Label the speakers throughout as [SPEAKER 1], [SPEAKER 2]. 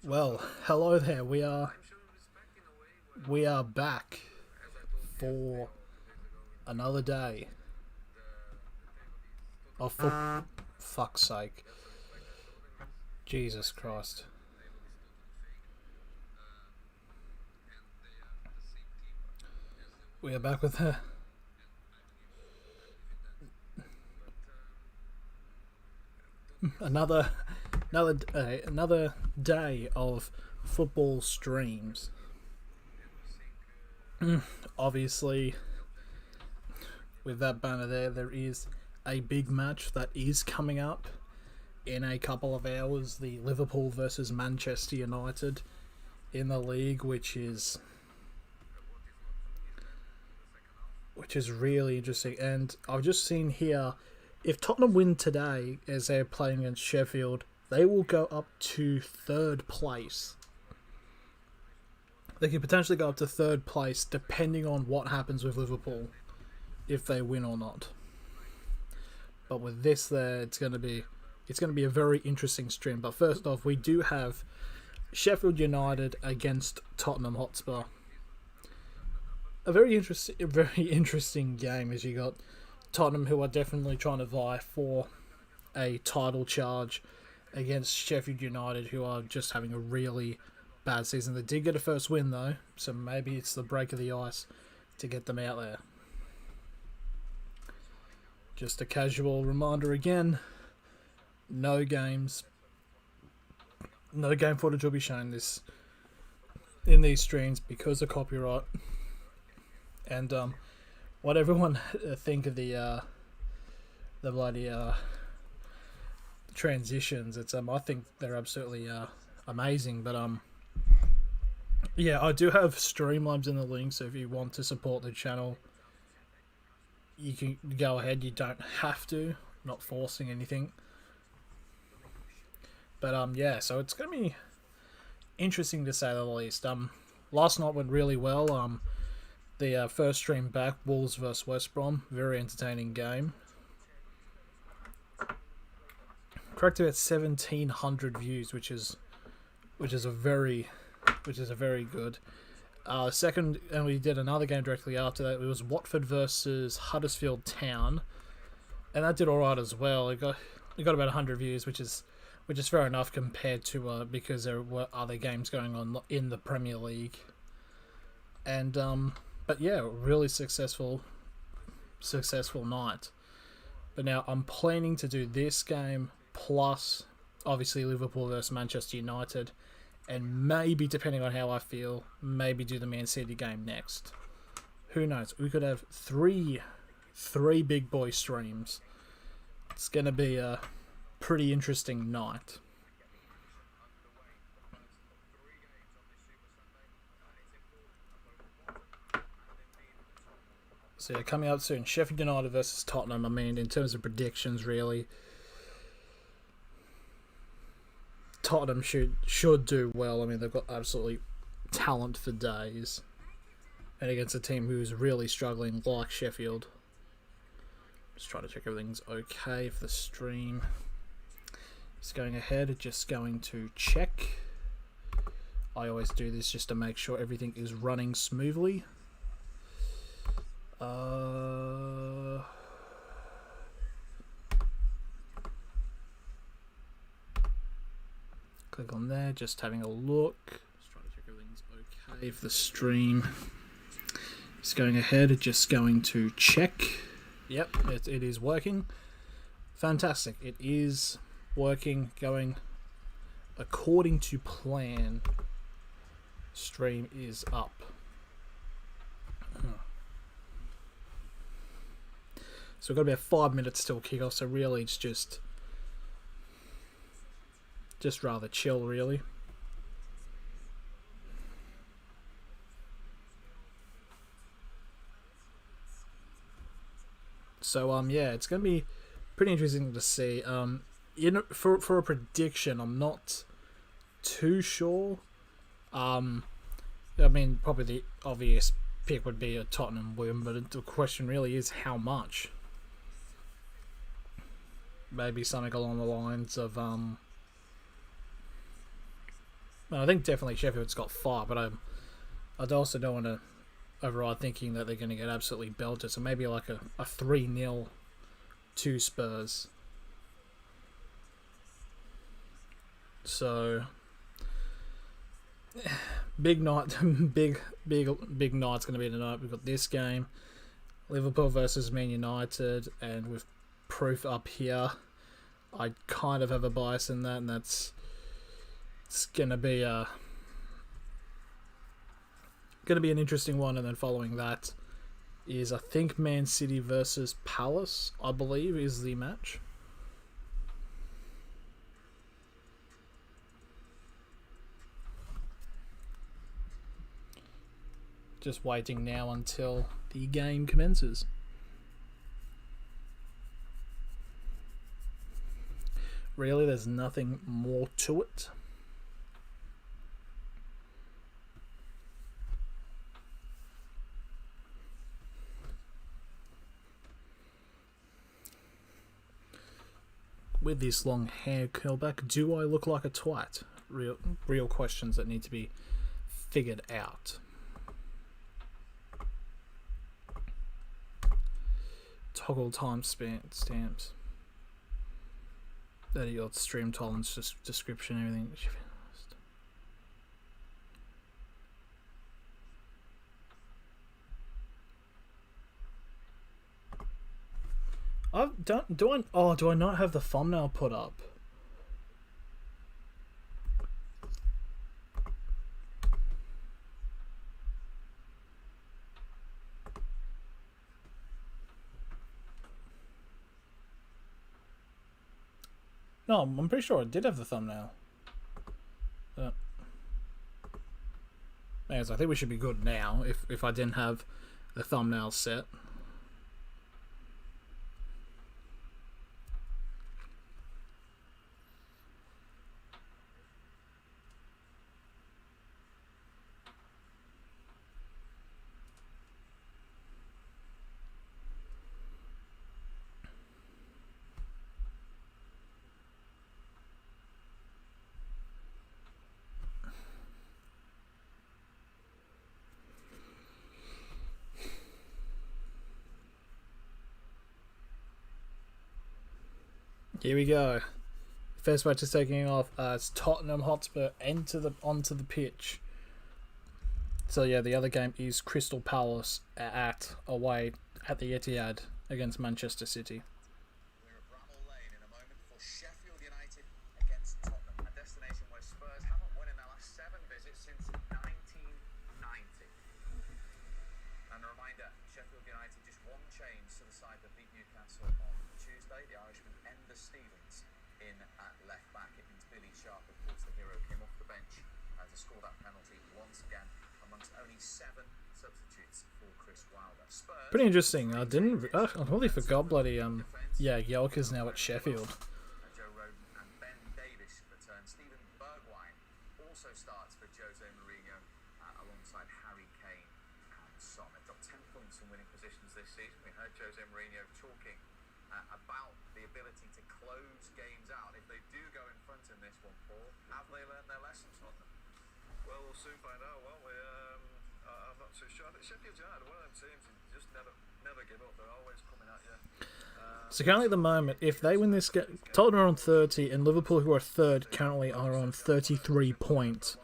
[SPEAKER 1] Well, hello there. We are back for another day of fuck's sake. Jesus Christ. We are back with another another day of football streams. Obviously, with that banner there is a big match that is coming up in a couple of hours. The Liverpool versus Manchester United in the league, which is really interesting. And I've just seen here, if Tottenham win today as they're playing against Sheffield, they will go up to third place. They could potentially go up to third place depending on what happens with Liverpool, if they win or not. But with this there, it's going to be a very interesting stream. But first off, we do have Sheffield United against Tottenham Hotspur. A very interesting game, as you got Tottenham, who are definitely trying to vie for a title charge, against Sheffield United, who are just having a really bad season. They did get a first win though, so maybe it's the break of the ice to get them out there. Just a casual reminder again, no game footage will be shown in these streams because of copyright. And what everyone think of the bloody transitions, it's I think they're absolutely amazing. But yeah, I do have Streamlabs in the link, so if you want to support the channel, you can go ahead. You don't have to, not forcing anything. But yeah, so it's gonna be interesting to say the least. Last night went really well. The first stream back, Wolves vs West Brom, very entertaining game. Cracked about 1,700 views, which is a very good. Second, and we did another game directly after that. It was Watford versus Huddersfield Town, and that did all right as well. It got about 100 views, which is fair enough compared to because there were other games going on in the Premier League. And but yeah, really successful night. But now I'm planning to do this game plus obviously Liverpool versus Manchester United, and maybe, depending on how I feel, maybe do the Man City game next. Who knows? We could have three big boy streams. It's gonna be a pretty interesting night. So yeah, coming up soon, Sheffield United versus Tottenham. I mean, in terms of predictions, really, Tottenham should do well. I mean, they've got absolutely talent for days, and against a team who's really struggling like Sheffield. Just trying to check everything's okay for the stream. Just going ahead, just going to check. I always do this just to make sure everything is running smoothly. Click on there, just having a look. Just trying to check everything's okay for the stream. Just going ahead, just going to check. Yep, it is working. Fantastic. It is working, going according to plan. Stream is up. So we've got about 5 minutes till kickoff, so really it's just rather chill, really. So yeah, it's gonna be pretty interesting to see. For a prediction, I'm not too sure. I mean, probably the obvious pick would be a Tottenham win, but the question really is how much. Maybe something along the lines of I think definitely Sheffield's got 5, but I also don't want to override thinking that they're going to get absolutely belted. So maybe like a 3-0 to Spurs. So big night, big night's going to be tonight. We've got this game, Liverpool versus Man United, and with proof up here, I kind of have a bias in that, and it's going to be an interesting one. And then following that is, I think, Man City versus Palace, I believe, is the match. Just waiting now until the game commences. Really, there's nothing more to it. With this long hair curl back, do I look like a twat? Real questions that need to be figured out. Toggle time stamps. That your stream tolerance, just description, everything. Do I not have the thumbnail put up? No, I'm pretty sure I did have the thumbnail. Anyways, I think we should be good now if I didn't have the thumbnail set. Here we go. First match is taking off. It's Tottenham Hotspur onto the pitch. So yeah, the other game is Crystal Palace away at the Etihad against Manchester City.
[SPEAKER 2] We're at Bramall Lane in a moment for Sheffield United against Tottenham, a destination where Spurs haven't won in their last 7 visits since 1990. And a reminder, Sheffield United just 1 change to the side that beat Newcastle on Tuesday. The Irishman Ender Stevens in at left back. It means Billy Sharp, of course, the hero, came off the bench to score that penalty once again amongst only 7 substitutes for Chris Wilder. Spurs,
[SPEAKER 1] pretty interesting. I totally forgot bloody Yelka's now at Sheffield.
[SPEAKER 2] Joe Rodon and Ben Davis return. Stephen Bergwijn also starts for Jose Mourinho alongside Harry Kane and Son. They've got 10 points in winning positions this season. We heard Jose Mourinho talking about the ability to close games out. If they do go in front in this one, Paul, have they learned their lessons on them?
[SPEAKER 3] Well, we'll soon find out, won't we? I'm not too sure. I think Sheffield United are one of them teams who just never give up. They're always coming at you.
[SPEAKER 1] So currently at the moment, if they win this game, Tottenham are on 30 and Liverpool, who are third, currently are on 33 points.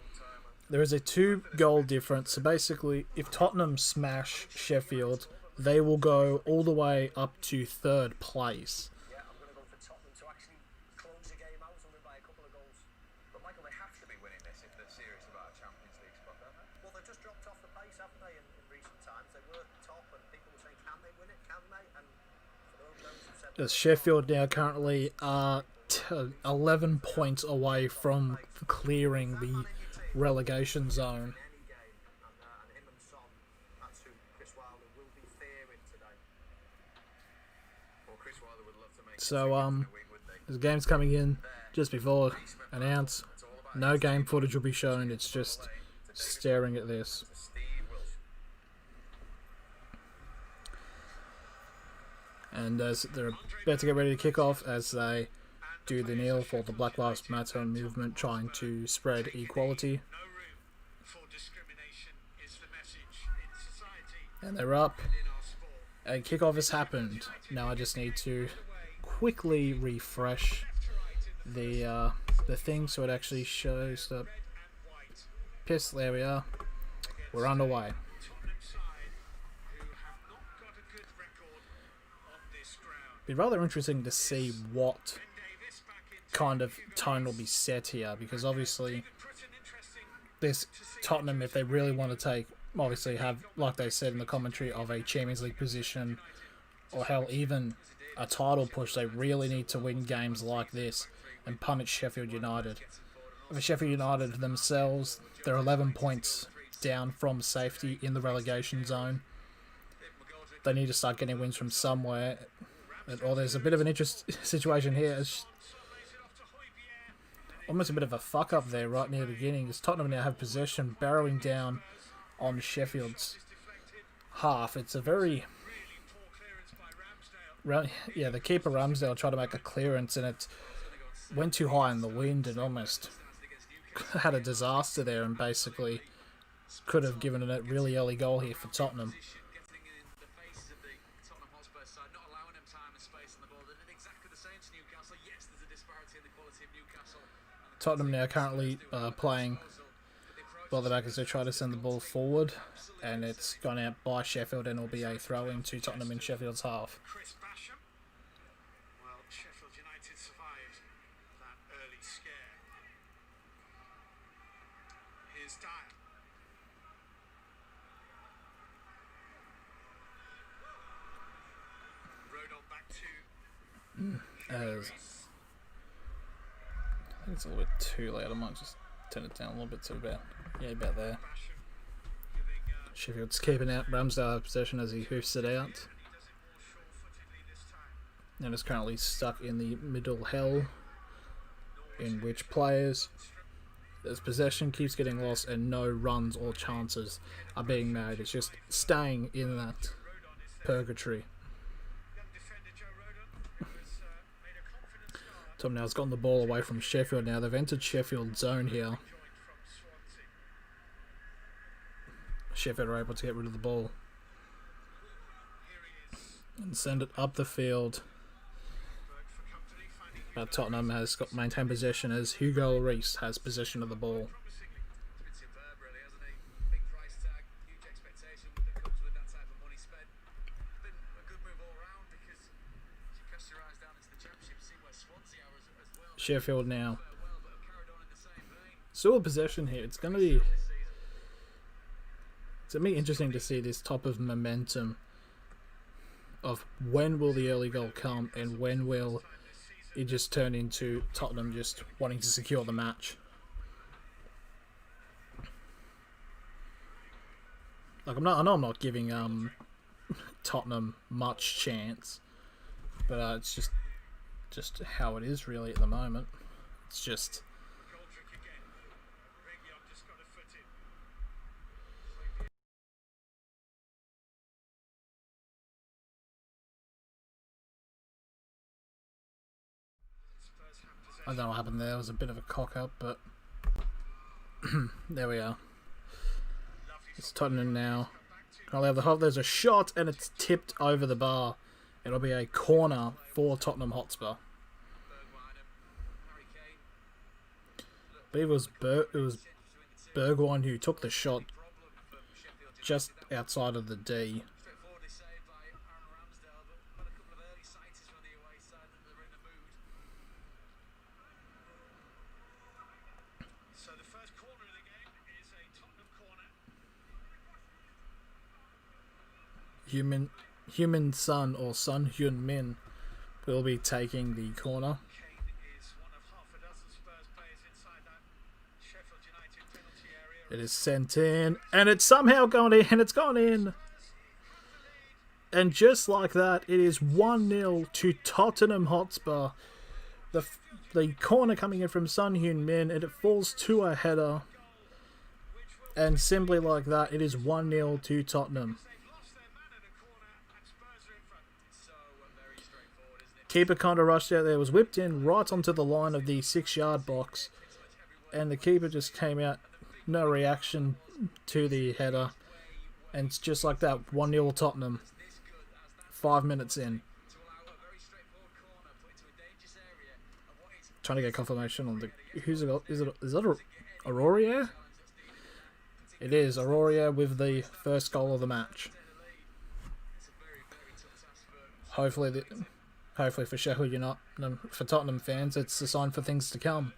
[SPEAKER 1] There is a 2-goal difference. So basically, if Tottenham smash Sheffield, they will go all the way up to 3rd place.
[SPEAKER 2] Yeah, I'm going to go for Tottenham to actually close the game out and win by a couple of goals. But Michael, they have to be winning this if they're serious about a Champions League spot, don't they? Well, they've just dropped off the pace, haven't they, in recent times? They were top and people were saying, can they win it? Can they? And for those who said...
[SPEAKER 1] As Sheffield now currently are 11 points away from clearing the relegation zone. So the game's coming in just before announced. No game footage will be shown. It's just staring at this. And as they're about to get ready to kick off, as they do the kneel for the Black Lives Matter movement, trying to spread equality.
[SPEAKER 3] No room for discrimination is the message in society
[SPEAKER 1] And they're up.
[SPEAKER 3] and in our sport.
[SPEAKER 1] A kickoff has happened. Now I just need to quickly refresh the thing so it actually shows the piss. There we are. We're underway.
[SPEAKER 3] Tottenham side who have not got a good record on this ground.
[SPEAKER 1] It'd be rather interesting to see what
[SPEAKER 3] Davis back in
[SPEAKER 1] kind of tone will be set here, because obviously
[SPEAKER 3] pretty interesting.
[SPEAKER 1] this Tottenham, if they really want to take, obviously have, like they said in the commentary, of a Champions League position, or hell, even a title push, they really need to win games like this and punish Sheffield United. For Sheffield United themselves, they're 11 points down from safety in the relegation zone. They need to start getting wins from somewhere. Or there's a bit of an interesting situation here. It's almost a bit of a fuck up there right near the beginning, as Tottenham now have possession, barrowing down on Sheffield's half. It's a very... Yeah, the keeper Ramsdale tried to make a clearance and it went too high in the wind and almost had a disaster there, and basically could have given it a really early goal here for Tottenham.
[SPEAKER 2] Getting in the faces of the Tottenham Hotspur side, not allowing them time and space on the ball. They did exactly the same to Newcastle. Yes, there's a disparity in the quality of Newcastle.
[SPEAKER 1] Tottenham now currently playing well the back as they try to send the ball forward, and it's gone out by Sheffield and will be a throw-in to Tottenham in Sheffield's half.
[SPEAKER 3] Chris Basham. Well, Sheffield United survived that early scare. Here's Dyer. Rodon back to
[SPEAKER 1] As I think it's a little bit too loud. I might just turn it down a little bit to about about there.
[SPEAKER 3] Basham giving
[SPEAKER 1] Sheffield's keeping out Ramsdale possession as he hoofs it out,
[SPEAKER 3] and he does it more sure-footedly this time.
[SPEAKER 1] and is currently stuck in the middle hell, in which players, as possession keeps getting lost and no runs or chances are being made. It's just staying in that purgatory.
[SPEAKER 3] Young defender Joe Rodon, who has made a confident start,
[SPEAKER 1] Tom now has gotten the ball away from Sheffield. Now they've entered Sheffield zone here.
[SPEAKER 3] joined from Swansea.
[SPEAKER 1] Sheffield are able to get rid of the ball
[SPEAKER 3] Here he is.
[SPEAKER 1] and send it up the field.
[SPEAKER 3] Berg for company, finding
[SPEAKER 1] But Tottenham has got maintained possession as Hugo Lloris has possession of the ball.
[SPEAKER 3] promisingly.
[SPEAKER 2] It's been superb, really, hasn't he? Big price tag, huge expectation that comes with that type of money spent. Been a good move all round, because as you cast your eyes down into the Championship, see where Swansea are as well.
[SPEAKER 1] Sheffield now
[SPEAKER 2] Well, but have carried on in the same vein
[SPEAKER 1] still a possession here. It's going to be
[SPEAKER 2] this season.
[SPEAKER 1] interesting to see this type of momentum of when will the early goal come and when will it just turn into Tottenham just wanting to secure the match. Like I know I'm not giving Tottenham much chance, but it's just how it is really at the moment. It's just
[SPEAKER 3] Goldrick again. Reguilon just got a foot in. Spurs have
[SPEAKER 1] I
[SPEAKER 3] possession.
[SPEAKER 1] don't know what happened there. It was a bit of a cock up, but there we are.
[SPEAKER 3] Lovely
[SPEAKER 1] It's Tottenham now. I'll have the half. There's a shot and it's tipped over the bar. It'll be a corner for Tottenham Hotspur.
[SPEAKER 2] Harry Kane,
[SPEAKER 1] I believe it was Bergwijn who took the shot
[SPEAKER 2] problem for Sheffield United.
[SPEAKER 1] just outside of the D.
[SPEAKER 2] Straightforwardly saved by Aaron Ramsdale, but had a couple of early sightings from the away side that they're in the mood.
[SPEAKER 3] So the first corner of the game is a Tottenham corner.
[SPEAKER 1] Human Son or Son Hyun Min will be taking the corner.
[SPEAKER 3] Kane is one of half a dozen Spurs players inside that Sheffield United penalty area.
[SPEAKER 1] It is sent in and it's somehow gone in and it's gone in. And just like that, it is 1-0 to Tottenham Hotspur. The corner coming in from Son Hyun Min, and it falls to a header. And simply like that, it is 1-0 to Tottenham.
[SPEAKER 3] They've lost their man in a corner and Spurs are in front.
[SPEAKER 2] So very straightforward, isn't it?
[SPEAKER 1] keeper kind of rushed out there, was whipped in right onto the line of the 6-yard box, and the keeper just came out, no reaction to the header, and it's just like that, 1-0 Tottenham, 5 minutes in. Trying to get confirmation on the is that Aurora? It is Aurora with the first goal of the match. Hopefully for Sheffield United, for Tottenham fans, it's a sign for things to come.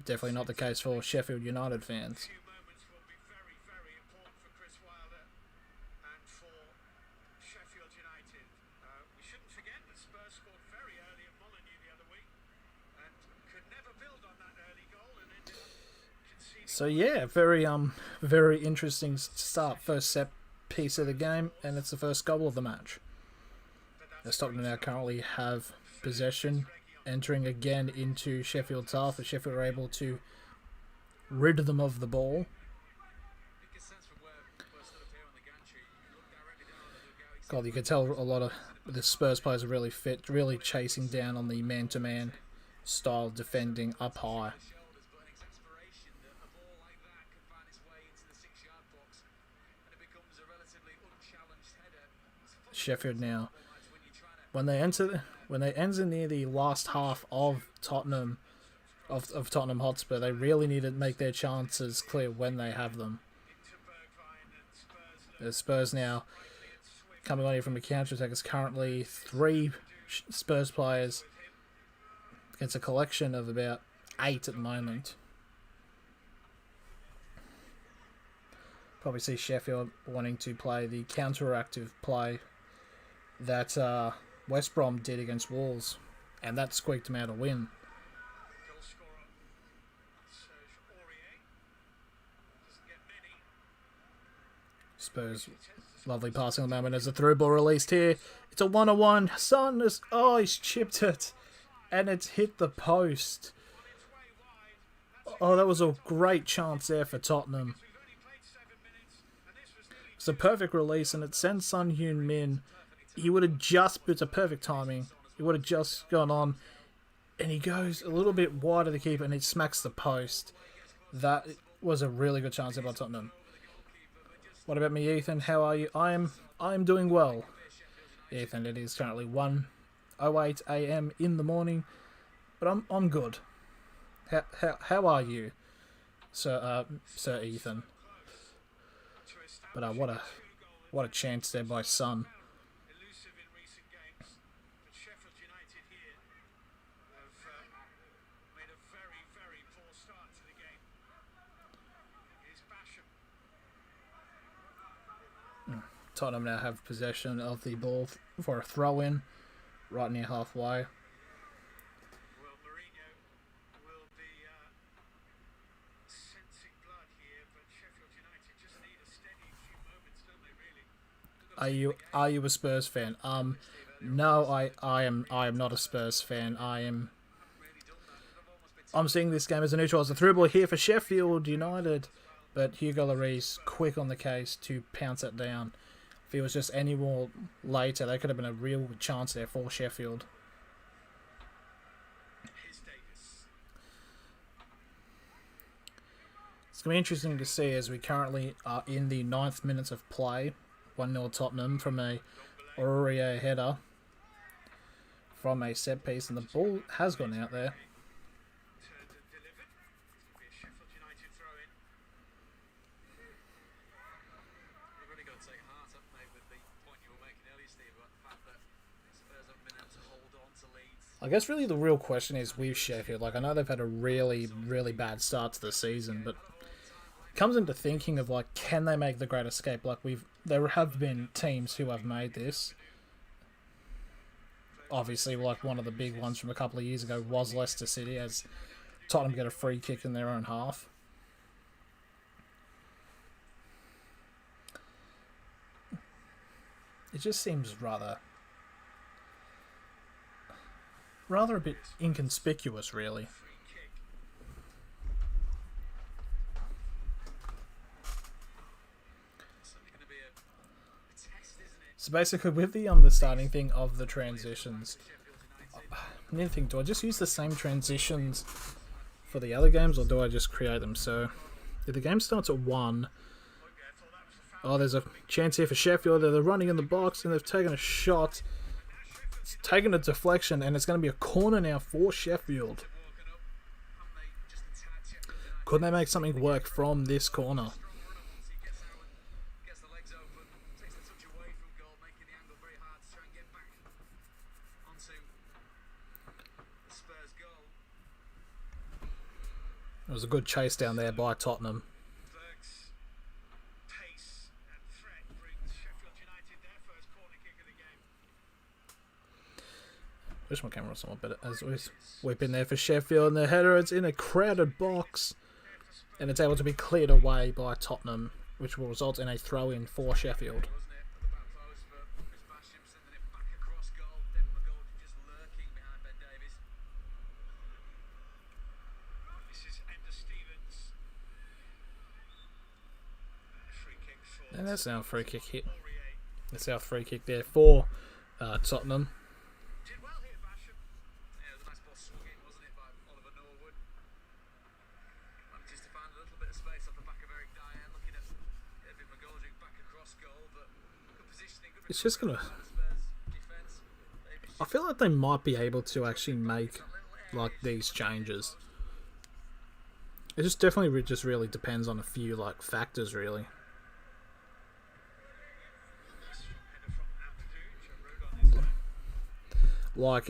[SPEAKER 1] Definitely not the case for Sheffield United fans. So yeah, very interesting start. First set piece of the game, and it's the first goal of the match. As Tottenham now currently have possession, entering again into Sheffield's half, as Sheffield are able to rid them of the ball. God, you can tell a lot of the Spurs players are really fit, really chasing down on the man-to-man style defending up high. Sheffield now, when they enter near the last half of Tottenham Hotspur, they really need to make their chances clear when they have them. The Spurs now coming on here from a counter-attack is currently 3 Spurs players against a collection of about 8 at the moment. Probably see Sheffield wanting to play the counter-active play that West Brom did against Wolves, and that squeaked them out a win. Spurs, lovely passing at the moment as a through ball released here. It's a 1-on-1. Son is, he's chipped it, and it's hit the post. Oh, that was a great chance there for Tottenham. It's a perfect release, and it sends Son Heung-min. He would have it's a perfect timing. He would have just gone on, and he goes a little bit wide of the keeper, and it smacks the post. That was a really good chance there by Tottenham. What about me, Ethan? How are you? I am doing well, Ethan. It is currently 1:08 a.m. in the morning, but I'm good. How are you, Sir Ethan? But what a chance there by Son. Tottenham now have possession of the ball for a throw-in right near halfway. Are you a Spurs fan? No, I am not a Spurs fan. I'm seeing this game as a neutral. As a through ball here for Sheffield United, but Hugo Lloris quick on the case to pounce it down. If it was just any more later, there could have been a real chance there for Sheffield. It's going to be interesting to see as we currently are in the 9th minutes of play. 1-0 Tottenham from a Aurora header from a set piece, and the ball has gone out there. I guess really the real question is with Sheffield. Like, I know they've had a really, really bad start to the season, but it comes into thinking of, like, can they make the great escape? Like, there have been teams who have made this. Obviously, like, one of the big ones from a couple of years ago was Leicester City, as Tottenham get a free kick in their own half. It just seems rather a bit inconspicuous, really. So basically, with the starting thing of the transitions, need to think, do I just use the same transitions for the other games, or do I just create them? So, if the game starts at 1, oh, there's a chance here for Sheffield. They're running in the box, and they've taken a shot. It's taken a deflection, and it's going to be a corner now for Sheffield. Could they make something work from this corner? It was a good chase down there by Tottenham. Wish my camera was somewhat better. As we whip in there for Sheffield, and the header, it's in a crowded box, and it's able to be cleared away by Tottenham, which will result in a throw-in for Sheffield. And that's our free kick hit. That's our free kick there for Tottenham. It's just gonna... I feel like they might be able to actually make like these changes. It just definitely just really depends on a few like factors, really. Like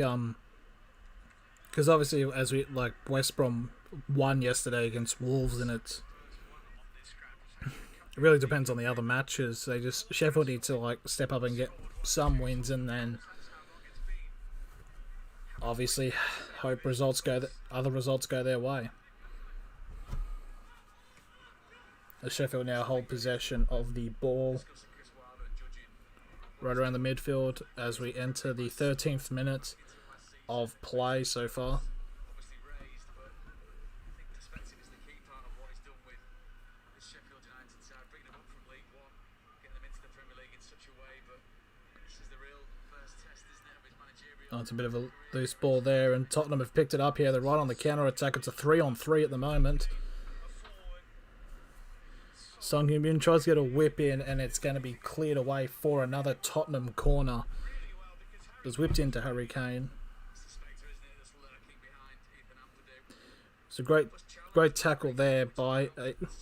[SPEAKER 1] because obviously as we like West Brom won yesterday against Wolves, and it really depends on the other matches. Sheffield need to like step up and get some wins, and then obviously hope other results go their way. As Sheffield now hold possession of the ball right around the midfield as we enter the 13th minute of play so far. Oh, it's a bit of a loose ball there, and Tottenham have picked it up here. They're right on the counter-attack. It's a 3-on-3 at the moment. Son Heung-min tries to get a whip in, and it's going to be cleared away for another Tottenham corner. It was whipped into Harry Kane. It's a great tackle there by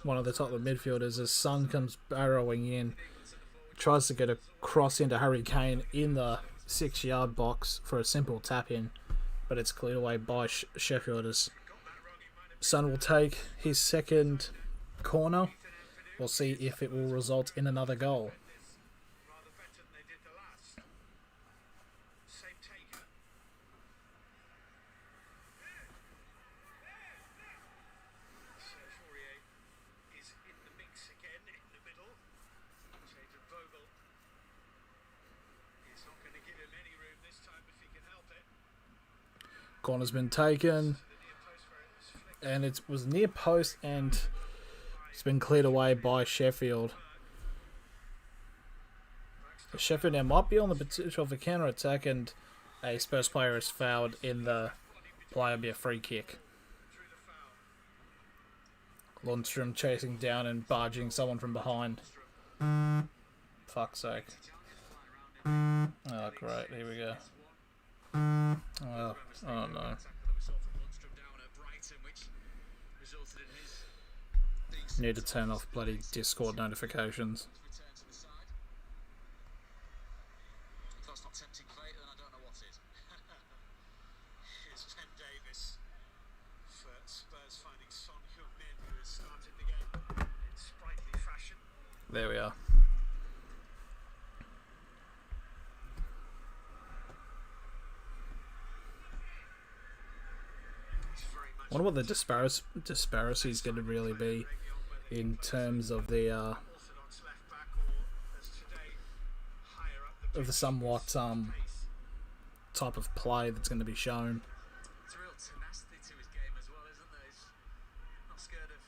[SPEAKER 1] one of the Tottenham midfielders as Son comes barrowing in. Tries to get a cross into Harry Kane in the 6-yard box for a simple tap-in, but it's cleared away by Sheffield as Son will take his second corner. We'll see if it will result in another goal. Corner's been taken, and it was near post, and it's been cleared away by Sheffield. Sheffield now might be on the potential for counter-attack, and a Spurs player is fouled in the play. Will be a free kick. Lundstrom chasing down and barging someone from behind. Fuck's sake. Oh, great. Here we go. Oh no. Need to turn off bloody Discord notifications.
[SPEAKER 2] If that's not tempting fate, then I don't know what is. Here's Ben Davis for Spurs finding Son Heung-min, who has started the game in sprightly fashion.
[SPEAKER 1] There we are. I wonder what the disparity is going to really be in terms of the somewhat type of play that's going to be shown.
[SPEAKER 2] It's a real tenacity to his game as well, isn't there? He's not scared of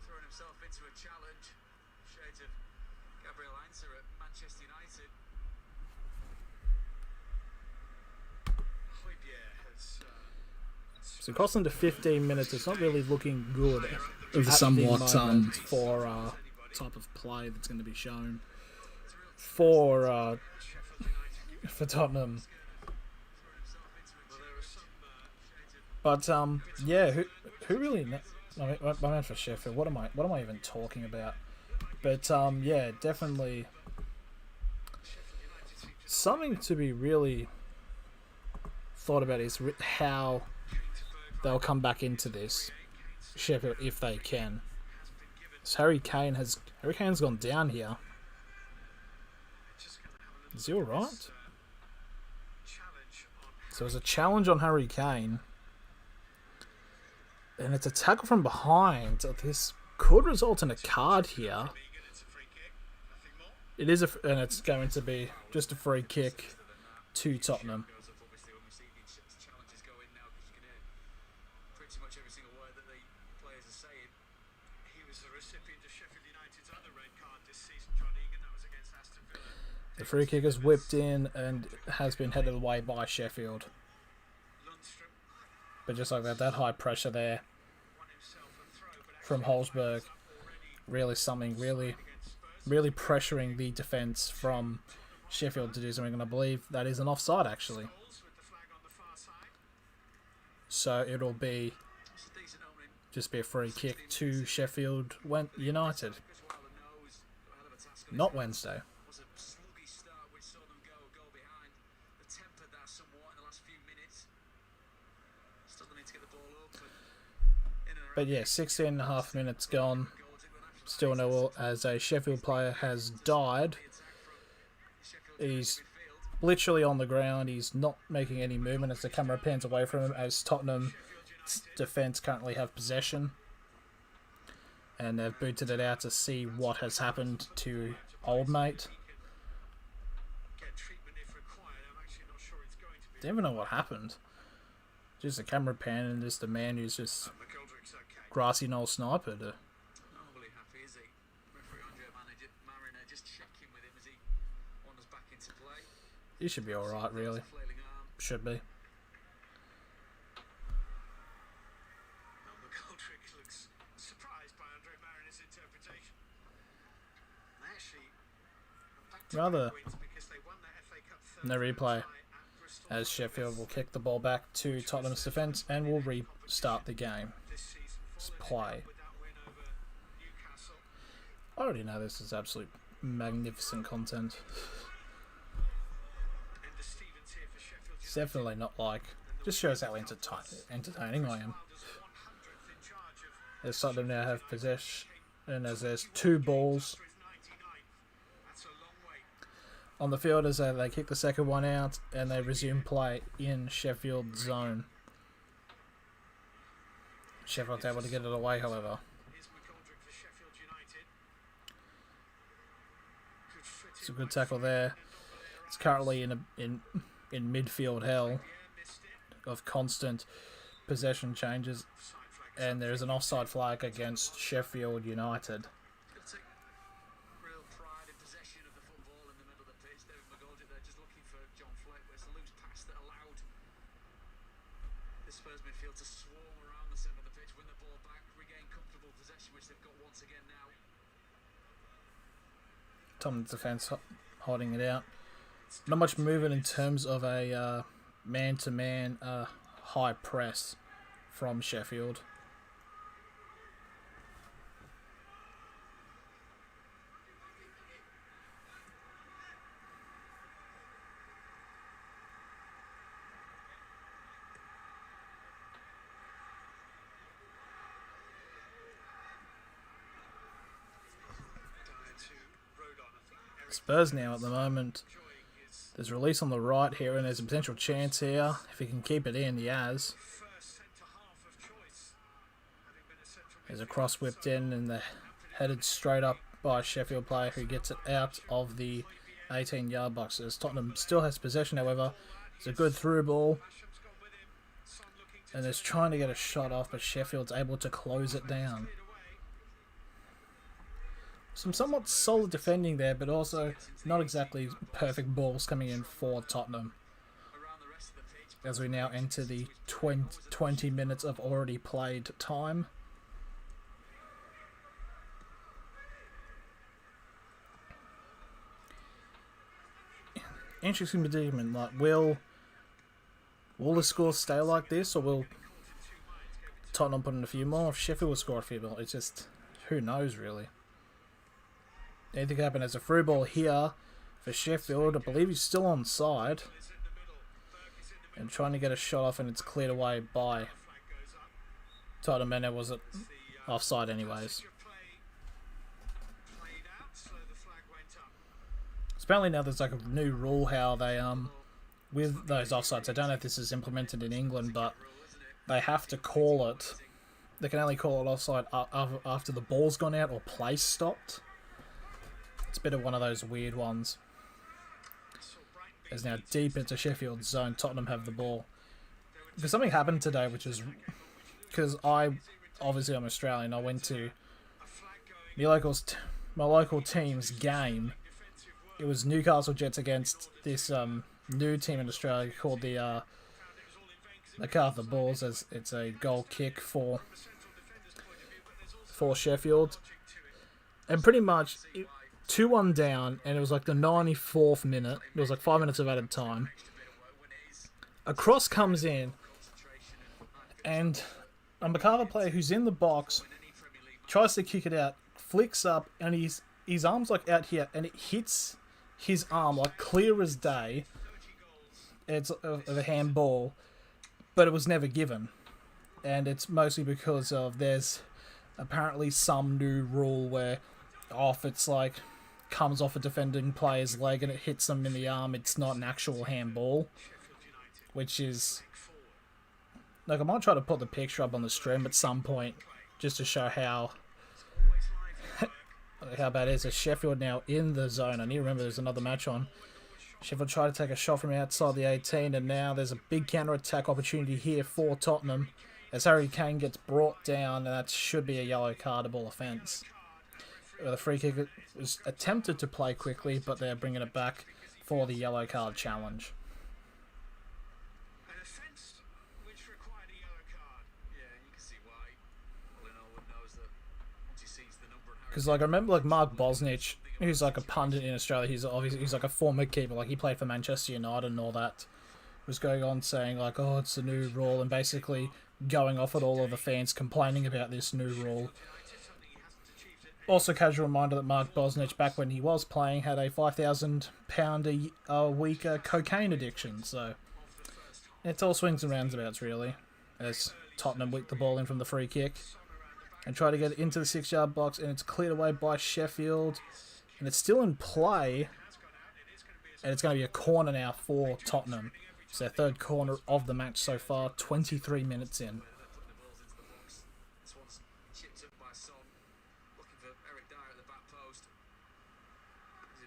[SPEAKER 2] throwing himself into a challenge. Shades of Gabriel Heinze at Manchester United. Hojbjerg
[SPEAKER 1] So crossing to 15 minutes, it's not really looking good
[SPEAKER 4] Of
[SPEAKER 1] at
[SPEAKER 4] somewhat,
[SPEAKER 1] the moment for type of play that's going to be shown for Tottenham. But yeah, who really? I meant for Sheffield. What am I even talking about? But yeah, definitely something to be really thought about is how they'll come back into this Sheffield if they can. So Harry Kane's gone down here. Is he alright? So it's a challenge on Harry Kane. And it's a tackle from behind. This could result in a card here. It is, and it's going to be just a free kick to Tottenham.
[SPEAKER 3] Pretty much every single word that the players are saying. He was the recipient of Sheffield United's other red card this season, John Egan. That was against Aston Villa.
[SPEAKER 1] The free kick is whipped in and has been headed away by Sheffield. But just like that high pressure there from Hotspur, really pressuring the defence from Sheffield to do something, and I believe that is an offside actually. So it'll be just be a free kick to Sheffield United. Not Wednesday. But yeah, 16.5 minutes gone. Still no, as a Sheffield player has died. He's literally on the ground. He's not making any movement as the camera pans away from him, as Tottenham defence currently have possession. And they've booted it out to see what has happened to old mate. Don't even know what happened. Just a camera pan and just a man who's just grassy knoll sniper. He should be alright, really. Should be. Rather, no replay, as Sheffield will kick the ball back to Tottenham's defence and will restart the game. Let's play. I already know this is absolute magnificent content. It's definitely not like... Just shows how entertaining I am. As Tottenham now have possession, and as there's two balls on the field as they kick the second one out and they resume play in Sheffield zone. Sheffield's able to get it away, however. It's a good tackle there. It's currently in midfield hell of constant possession changes, and there's an offside flag against Sheffield United. Tottenham's defence holding it out. Not much movement in terms of a man-to-man high press from Sheffield. Spurs now at the moment. There's a release on the right here, and there's a potential chance here. If he can keep it in, he has. There's a cross whipped in, and they're headed straight up by a Sheffield player who gets it out of the 18-yard box. As Tottenham still has possession, however. It's a good through ball. And there's trying to get a shot off, but Sheffield's able to close it down. Some somewhat solid defending there, but also not exactly perfect balls coming in for Tottenham. as we now enter the 20 minutes of already played time. Interesting predicament. Like, will the score stay like this, or will Tottenham put in a few more? If Sheffield will score a few more, it's just, who knows really. Anything can happen. As a through ball here for Sheffield. I believe he's still on side and trying to get a shot off, and it's cleared away by Tottenham, and it was offside anyways. Apparently now there's like a new rule how they with those offsides. I don't know if this is implemented in England, but they have to call it. They can only call it offside after the ball's gone out or play stopped. It's a bit of one of those weird ones. As now deep into Sheffield's zone, Tottenham have the ball. Because something happened today, which is because I'm Australian. I went to my local team's game. It was Newcastle Jets against this new team in Australia called the MacArthur Bulls, as it's a goal kick for Sheffield. And pretty much 2-1 down, and it was like the 94th minute. It was like 5 minutes of added time. A cross comes in, and a MacArthur player who's in the box tries to kick it out, flicks up, and his arm's like out here, and it hits his arm like clear as day. It's a handball, but it was never given, and it's mostly because of there's apparently some new rule where if it's like comes off a defending player's leg and it hits them in the arm, it's not an actual handball, which is like, I might try to put the picture up on the stream at some point just to show how bad it is. As Sheffield now in the zone. I need to remember there's another match on. Sheffield try to take a shot from outside the 18, and now there's a big counter-attack opportunity here for Tottenham as Harry Kane gets brought down, and that should be a yellow cardable offence. The free kick was attempted to play quickly, but they're bringing it back for the yellow card challenge.
[SPEAKER 3] An offence which required a yellow card. Yeah, you can see why. All in all, one knows that once he sees the number.
[SPEAKER 1] Because like I remember like Mark Bosnich, who's like a pundit in Australia, he's like a former keeper, like he played for Manchester United and all that, was going on saying like, oh, it's a new rule, and basically going off at all of the fans complaining about this new rule. Also, casual reminder that Mark Bosnich, back when he was playing, had a £5,000 a week cocaine addiction. So it's all swings and roundabouts, really. As Tottenham whip the ball in from the free kick and try to get it into the 6-yard box, and it's cleared away by Sheffield, and it's still in play, and it's going to be a corner now for Tottenham. It's their third corner of the match so far, 23 minutes in.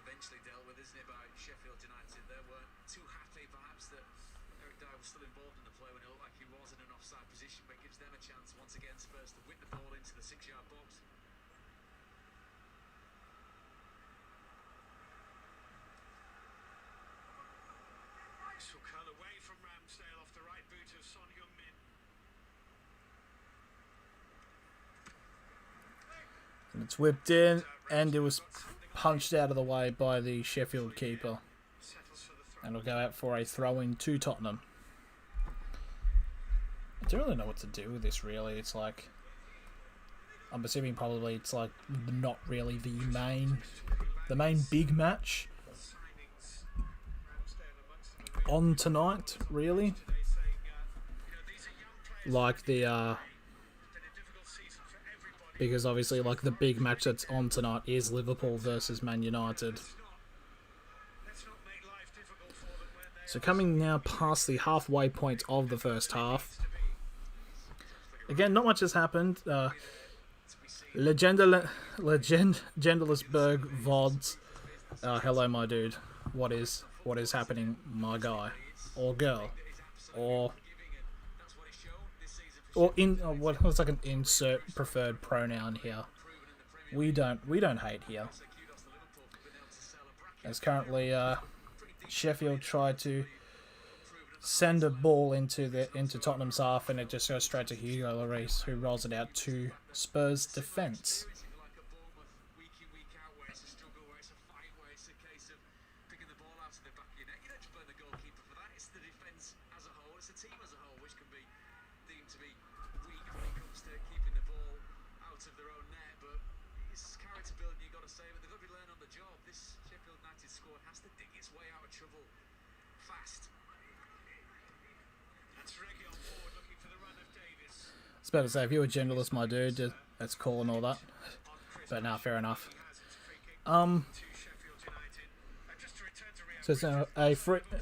[SPEAKER 3] Eventually dealt with, isn't it, by Sheffield United? They weren't too happy, perhaps, that Eric Dyer was still involved in the play when it looked like he was in an offside position, but it gives them a chance once again, Spurs, to whip the ball into the 6-yard box. This will curl away from Ramsdale off the right boot of Son Heung-min.
[SPEAKER 1] And it's whipped in, and it was punched out of the way by the Sheffield keeper. And it'll go out for a throw-in to Tottenham. I don't really know what to do with this, really. It's like, I'm assuming probably it's like not really the main big match on tonight, really. Like the because obviously, like, the big match that's on tonight is Liverpool versus Man United. So coming now past the halfway point of the first half. Again, not much has happened. Legendlessberg VODs. Hello, my dude. What is happening, my guy? Or girl? Or what's like an insert preferred pronoun here? We don't hate here. As currently Sheffield tried to send a ball into Tottenham's half, and it just goes straight to Hugo Lloris, who rolls it out to Spurs defence.
[SPEAKER 3] Like a Bournemouth week in, week out, where it's a struggle, where it's a fight, where it's a case of picking the ball out of the back of your net. You don't just blame the goalkeeper for that. It's the defence as a whole, it's the team as a whole, which can be deemed to be weak when it comes to keeping the ball out of their own net. But it's character building, you've got to say, but they've got to be learning on the job. This Sheffield United squad has to dig its way out of trouble fast. That's Reggie on board, looking for the run of Davis.
[SPEAKER 1] I was about to say, if you were genderless, my dude, that's cool and all that. But nah, fair enough. So it's a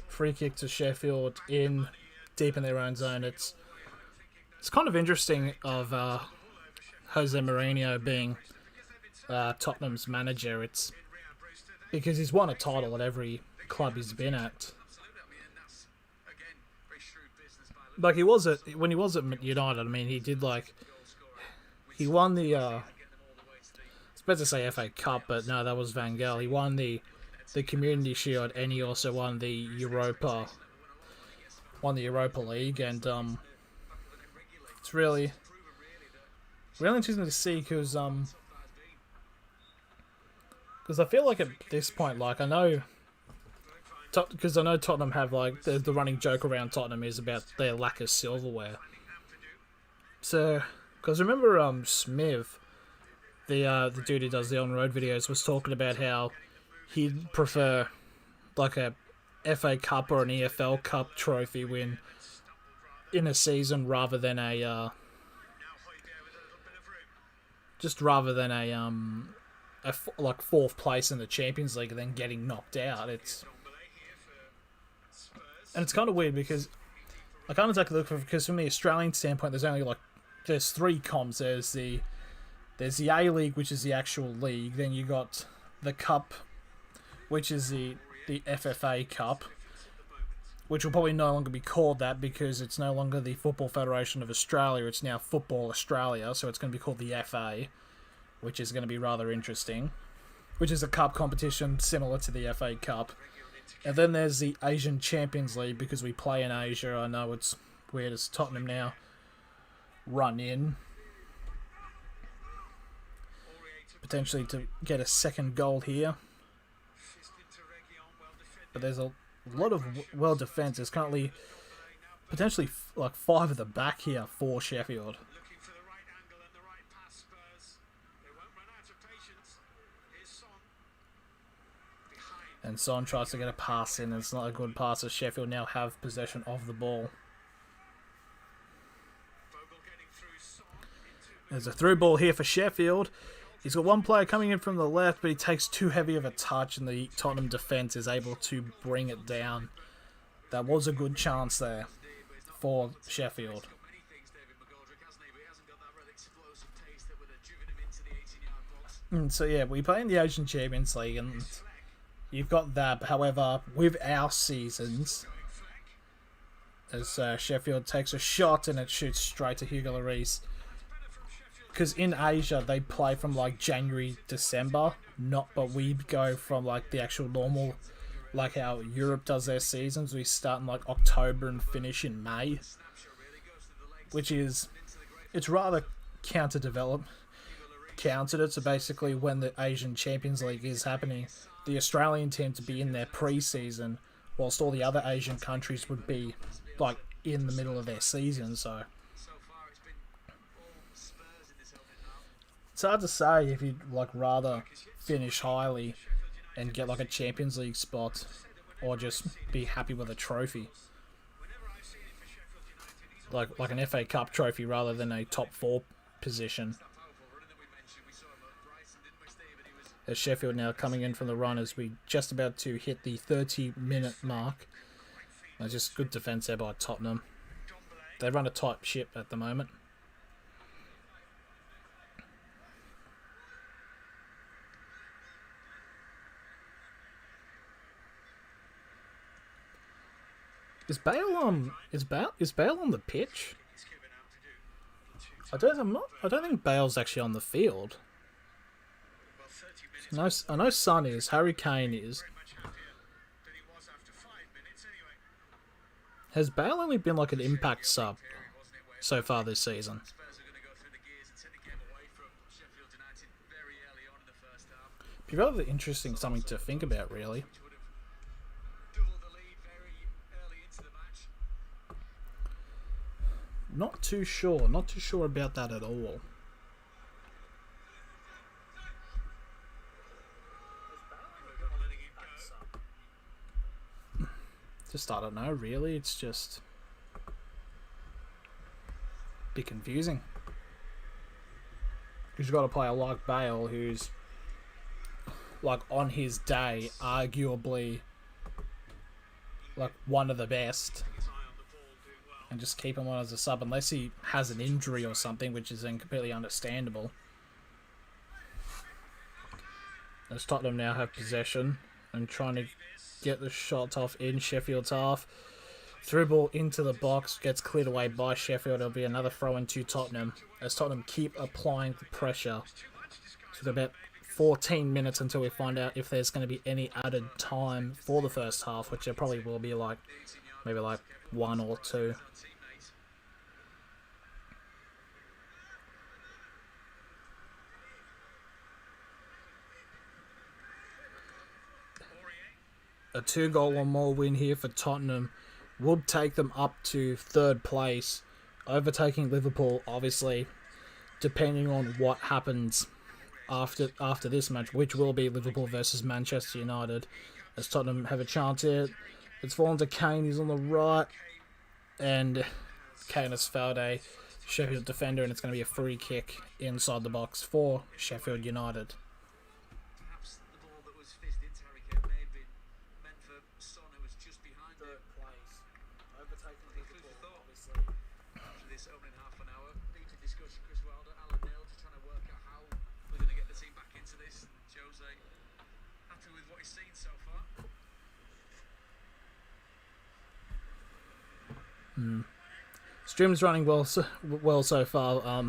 [SPEAKER 1] free kick to Sheffield in deep in their own zone. It's kind of interesting of Jose Mourinho being Tottenham's manager. It's because he's won a title at every club he's been at. Like when he was at United, I mean, he did he won the I was about to say FA Cup, but no, that was Van Gaal. He won the Community Shield, and he also won the Europa League, and it's really interesting to see because I feel like at this point, because I know Tottenham have the running joke around Tottenham is about their lack of silverware. So, because remember Smith, the dude who does the on-road videos, was talking about how he'd prefer a FA Cup or an EFL Cup trophy win in a season rather than a fourth place in the Champions League and then getting knocked out. It's kind of weird because I can't exactly look for, because from the Australian standpoint, there's three comps. There's the A League, which is the actual league. Then you got the Cup, which is the FFA Cup, which will probably no longer be called that because it's no longer the Football Federation of Australia. It's now Football Australia, so it's going to be called the FA, which is going to be rather interesting, which is a cup competition similar to the FA Cup. And then there's the Asian Champions League, because we play in Asia. I know it's weird as Tottenham now run in, potentially to get a second goal here. But there's a lot of well defence. There's currently potentially 5 at the back here for Sheffield. And Son tries to get a pass in, and it's not a good pass as Sheffield now have possession of the ball. There's a through ball here for Sheffield. He's got one player coming in from the left, but he takes too heavy of a touch, and the Tottenham defence is able to bring it down. That was a good chance there for Sheffield. And so yeah, we play in the Asian Champions League, and you've got that. However, with our seasons, as Sheffield takes a shot and it shoots straight to Hugo Lloris. Because in Asia, they play from January, December, but we go from the actual normal, how Europe does their seasons. We start in October and finish in May, which is, it's rather countered it. So basically, when the Asian Champions League is happening, the Australian team to be in their pre-season, whilst all the other Asian countries would be in the middle of their season. So it's hard to say if you'd rather finish highly and get a Champions League spot, or just be happy with a trophy, like an FA Cup trophy rather than a top 4 position. As Sheffield now coming in from the run as we just about to hit the 30-minute mark. It's just good defence there by Tottenham. They run a tight ship at the moment. Is Bale on the pitch? I don't think Bale's actually on the field. I know Son is. Harry Kane is. Has Bale only been like an impact sub so far this season?
[SPEAKER 3] Spurs are going to go through the gears and take the game away from Sheffield United very early on in the first half,
[SPEAKER 1] Be rather interesting, something to think about, really.
[SPEAKER 3] which would have doubled the lead very early into the match.
[SPEAKER 1] Not too sure. Not too sure about that at all. Just, I don't know, really. It's just a bit confusing. Because you've got a player like Bale who's, like, on his day, arguably, like, one of the best. And just keep him on as a sub unless he has an injury or something, which is then completely understandable. As Tottenham now have possession and trying to get the shot off in Sheffield's half. Through ball into the box, gets cleared away by Sheffield. It'll be another throw in to Tottenham as Tottenham keep applying the pressure. So about 14 minutes until we find out if there's going to be any added time for the first half, which there probably will be, like maybe like 1 or 2. A 2-goal or more win here for Tottenham would take them up to 3rd place, overtaking Liverpool, obviously, depending on what happens after this match, which will be Liverpool versus Manchester United, as Tottenham have a chance here. It's fallen to Kane, he's on the right, and Kane has fouled a Sheffield defender, and it's going to be a free kick inside the box for Sheffield United.
[SPEAKER 3] Perhaps the ball that was fizzed into Harry Kane may have been meant for Son, who was just behind him. Food for thought, obviously. After this opening half an hour, heated discussion, Chris Wilder, Alan Neil, just trying to work out how we're going to get the team back into this. Jose, happy with what he's seen so far?
[SPEAKER 1] Stream's running well so far.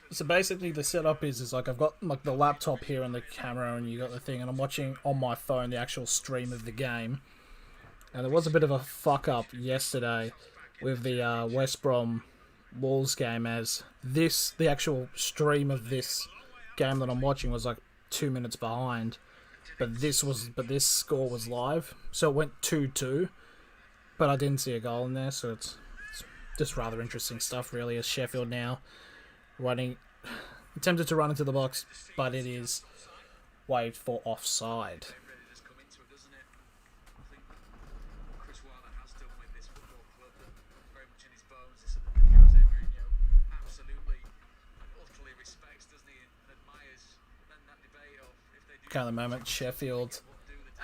[SPEAKER 1] So basically the setup is like I've got like the laptop here and the camera, and you got the thing, and I'm watching on my phone the actual stream of the game. And there was a bit of a fuck up yesterday with the West Brom Wolves game, as the actual stream of this game that I'm watching was like 2 minutes behind, but this score was live, so it went 2-2, but I didn't see a goal in there, so it's just rather interesting stuff, really, as Sheffield now attempted to run into the box, but it is waved for offside.
[SPEAKER 3] Really does come into it, doesn't it? I think Chris Wilder has done with this football club that very much in his bones is something that Jose Mourinho absolutely, utterly respects, doesn't he, and admires. Then that debate of if they do...
[SPEAKER 1] At the moment, Sheffield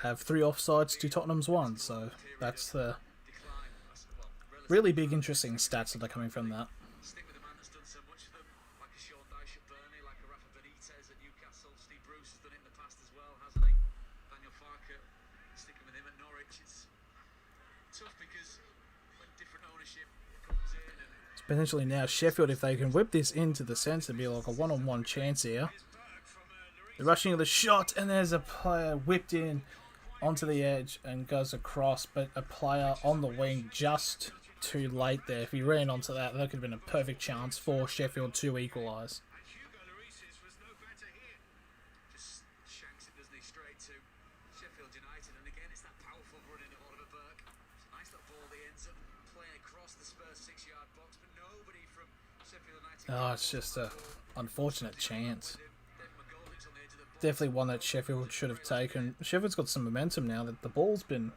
[SPEAKER 1] have 3 offsides to Tottenham's 1, so that's the really big, interesting stats that are coming from that.
[SPEAKER 3] Stick with the man that's done so much for them, like a Sean Dyche at Burnley, like a Rafa Benitez at Newcastle. Steve Bruce has done it in the past as well, hasn't he? Daniel Farke, sticking with him at Norwich. It's tough because when different ownership comes in and...
[SPEAKER 1] It's potentially now Sheffield, if they can whip this into the sense, it'd be like a one-on-one chance here. The rushing of the shot, and there's a player whipped in onto the edge and goes across, but a player on the wing just too late there. If he ran onto that, that could have been a perfect chance for Sheffield to equalise.
[SPEAKER 3] just shanks it, doesn't he, straight to Sheffield United. And again, it's that powerful running of Oliver Burke. It's a nice little ball that ends up playing across the Spurs 6-yard box, but nobody from Sheffield United...
[SPEAKER 1] Oh, it's just a unfortunate chance. Definitely one that Sheffield should have taken. Sheffield's got some momentum now that the ball's been...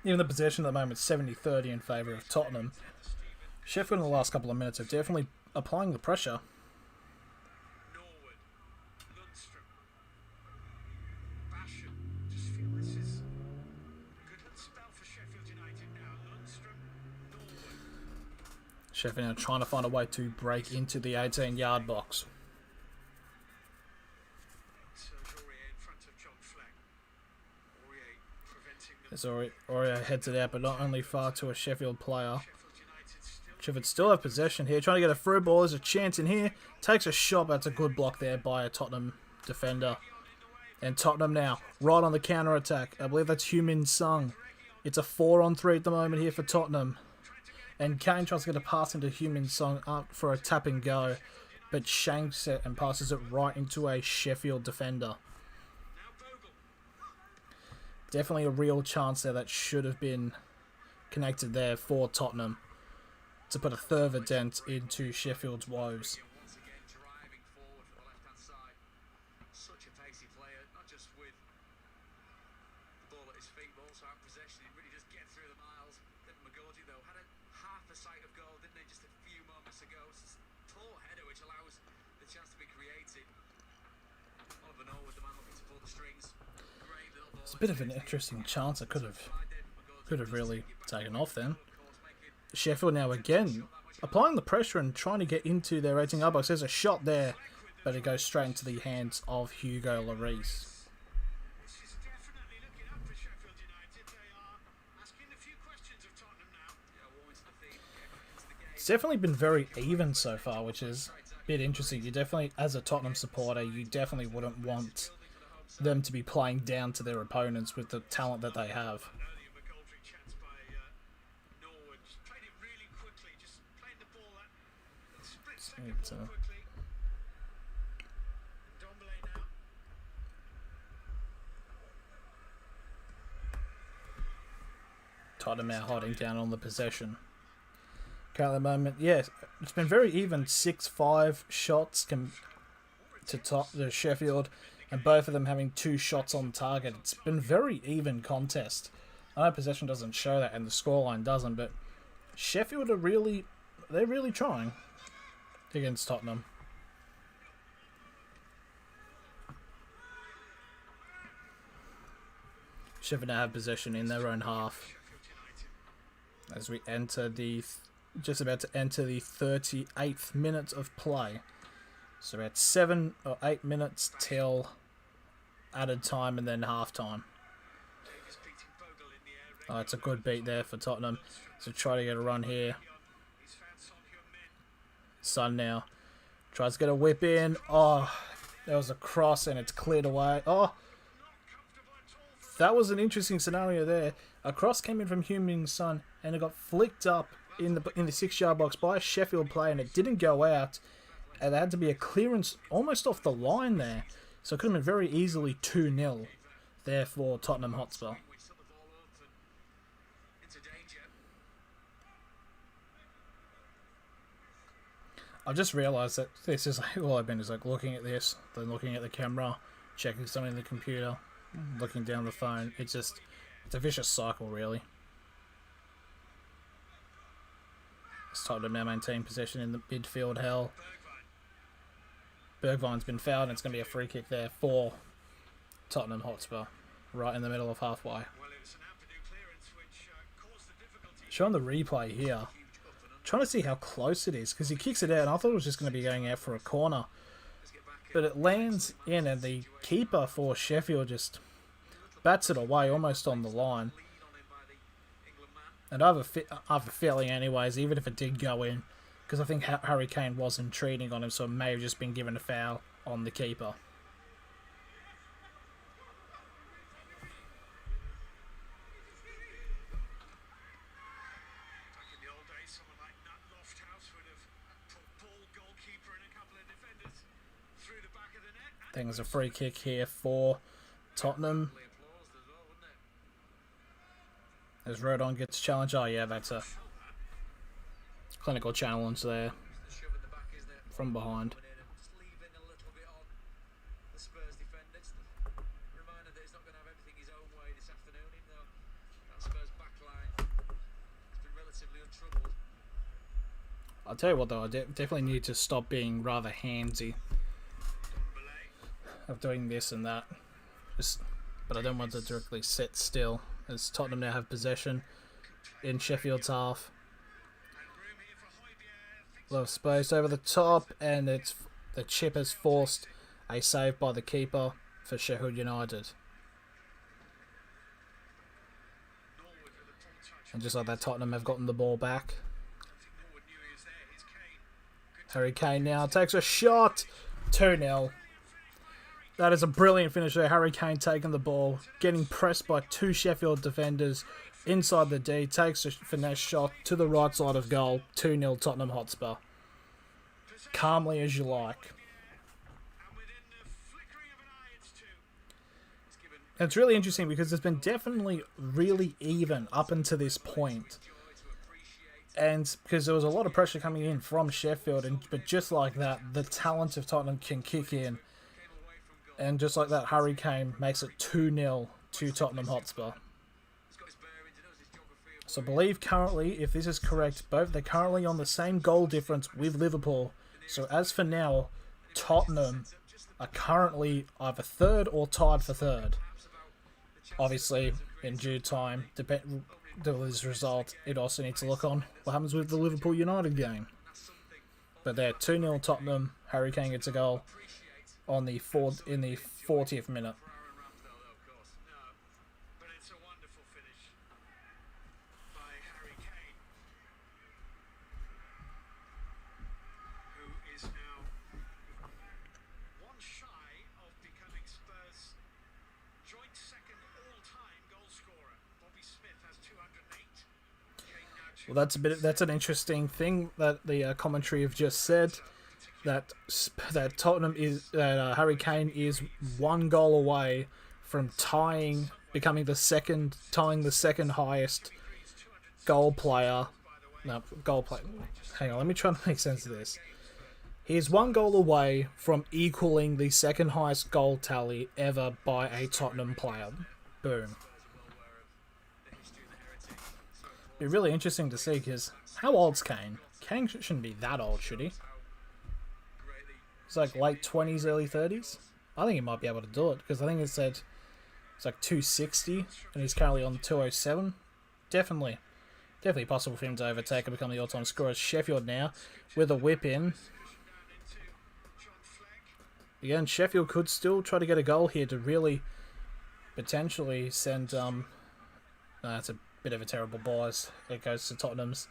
[SPEAKER 1] Even the possession at the moment, 70-30 in favour of Tottenham. Sheffield in the last couple of minutes are definitely applying the pressure.
[SPEAKER 3] Norwood, Lundstrom, Basham. Just feel this is a good little spell for Sheffield United now. Lundstrom, Norwood.
[SPEAKER 1] Sheffield now trying to find a way to break into the 18-yard box.
[SPEAKER 3] Serge Aurier in front of John Fleck. Aurier preventing them.
[SPEAKER 1] As Aurier heads it out, but not only far to a Sheffield player.
[SPEAKER 3] Sheffield United still...
[SPEAKER 1] Sheffield still have possession here, trying to get a through ball. There's a chance in here. Takes a shot, but it's a good block there by a Tottenham defender. And Tottenham now, right on the counter-attack. I believe that's Heung-min Son It's a 4-on-3 at the moment here for Tottenham. And Kane tries to get a pass into Heung-min-son up for a tap and go, but shanks it and passes it right into a Sheffield defender. Definitely a real chance there that should have been connected there for Tottenham to put a further dent into Sheffield's woes.
[SPEAKER 3] Once again, driving forward from the left-hand side. Such a pacey player, not just with the ball at his feet, but also out of possession. He really does get through the miles. Then McGordy, though, had half a sight of goal, didn't he, just a few moments ago. It's a tall header, which allows the chance to be created. Oliver Norwood, the man looking to pull the strings. Great little ball.
[SPEAKER 1] It's a bit of an interesting chance. It could have really taken off then. Sheffield now again applying the pressure and trying to get into their 18-yard box. There's a shot there, but it goes straight into the hands of Hugo Lloris.
[SPEAKER 3] This is definitely looking up for Sheffield United. They are asking a few questions of Tottenham now. Yeah, well, into the theme, get back into the game.
[SPEAKER 1] It's definitely been very even so far, which is a bit interesting. You definitely, as a Tottenham supporter, you definitely wouldn't want them to be playing down to their opponents with the talent that they have.
[SPEAKER 3] Earlier, McGoldrick chance by Norwood. Just played it really quickly. Just played the ball that split second
[SPEAKER 1] It's,
[SPEAKER 3] ball quickly. Ndombele now.
[SPEAKER 1] Tottenham now holding down on the possession. Currently at the moment, yeah, it's been very even. 6-5 shots to Sheffield, and both of them having 2 shots on target. It's been very even contest. I know possession doesn't show that and the scoreline doesn't, but Sheffield are really trying against Tottenham. Sheffield now have possession in their own half as we enter just about to enter the 38th minute of play. So about 7 or 8 minutes till added time and then half time. Oh, it's a good beat there for Tottenham. So try to get a run here. Son now tries to get a whip in. Oh, there was a cross and it's cleared away. Oh, that was an interesting scenario there. A cross came in from Heung-min-son and it got flicked up in the 6-yard box by a Sheffield player and it didn't go out. And there had to be a clearance almost off the line there. So it could have been very easily 2-0 there for Tottenham Hotspur. I've just realised that this is like, all I've been is like looking at this, then looking at the camera, checking something in the computer, looking down the phone. It's a vicious cycle, really. It's Tottenham now maintain possession in the midfield hell. Bergwijn's been fouled and it's going to be a free kick there for Tottenham Hotspur, right in the middle of halfway. Showing the replay here, trying to see how close it is because he kicks it out and I thought it was just going to be going out for a corner, but it lands in and the keeper for Sheffield just bats it away almost on the line. And I have a feeling anyways, even if it did go in, because I think Harry Kane wasn't treating on him, so it may have just been given a foul on the keeper. I think there's a free kick here for Tottenham. As Rodon gets challenged. Oh yeah, that's a clinical challenge there from behind. I'll tell you what though, I definitely need to stop being rather handsy of doing this and that. But I don't want to directly sit still as Tottenham now have possession in Sheffield's half. A lot of space over the top, and the chip has forced a save by the keeper for Sheffield United. And just like that, Tottenham have gotten the ball back. Harry Kane now takes a shot. 2-0. That is a brilliant finish there. Harry Kane taking the ball, getting pressed by 2 Sheffield defenders, inside the D, takes a finesse shot to the right side of goal, 2-0 Tottenham Hotspur. Calmly as you like. And it's really interesting because it's been definitely really even up until this point. And because there was a lot of pressure coming in from Sheffield, but just like that, the talent of Tottenham can kick in. And just like that, Harry Kane makes it 2-0 to Tottenham Hotspur. So I believe currently, if this is correct, they're currently on the same goal difference with Liverpool. So as for now, Tottenham are currently either third or tied for third. Obviously, in due time, depending on this result, it also needs to look on what happens with the Liverpool United game. But they're 2-0 Tottenham. Harry Kane gets a goal on the 40th minute. Well, that's an interesting thing that the commentary have just said, that Harry Kane is 1 goal away from tying the second highest goal player. Hang on, let me try to make sense of this. He is 1 goal away from equaling the second highest goal tally ever by a Tottenham player. Boom. Be really interesting to see, because how old's Kane? Kane shouldn't be that old, should he? It's like late 20s, early 30s. I think he might be able to do it, because I think it said it's like 260 and he's currently on 207. Definitely possible for him to overtake and become the all-time scorer. Sheffield now with a whip in. Again, Sheffield could still try to get a goal here to really potentially send that's a bit of a terrible ball as it goes to Tottenham's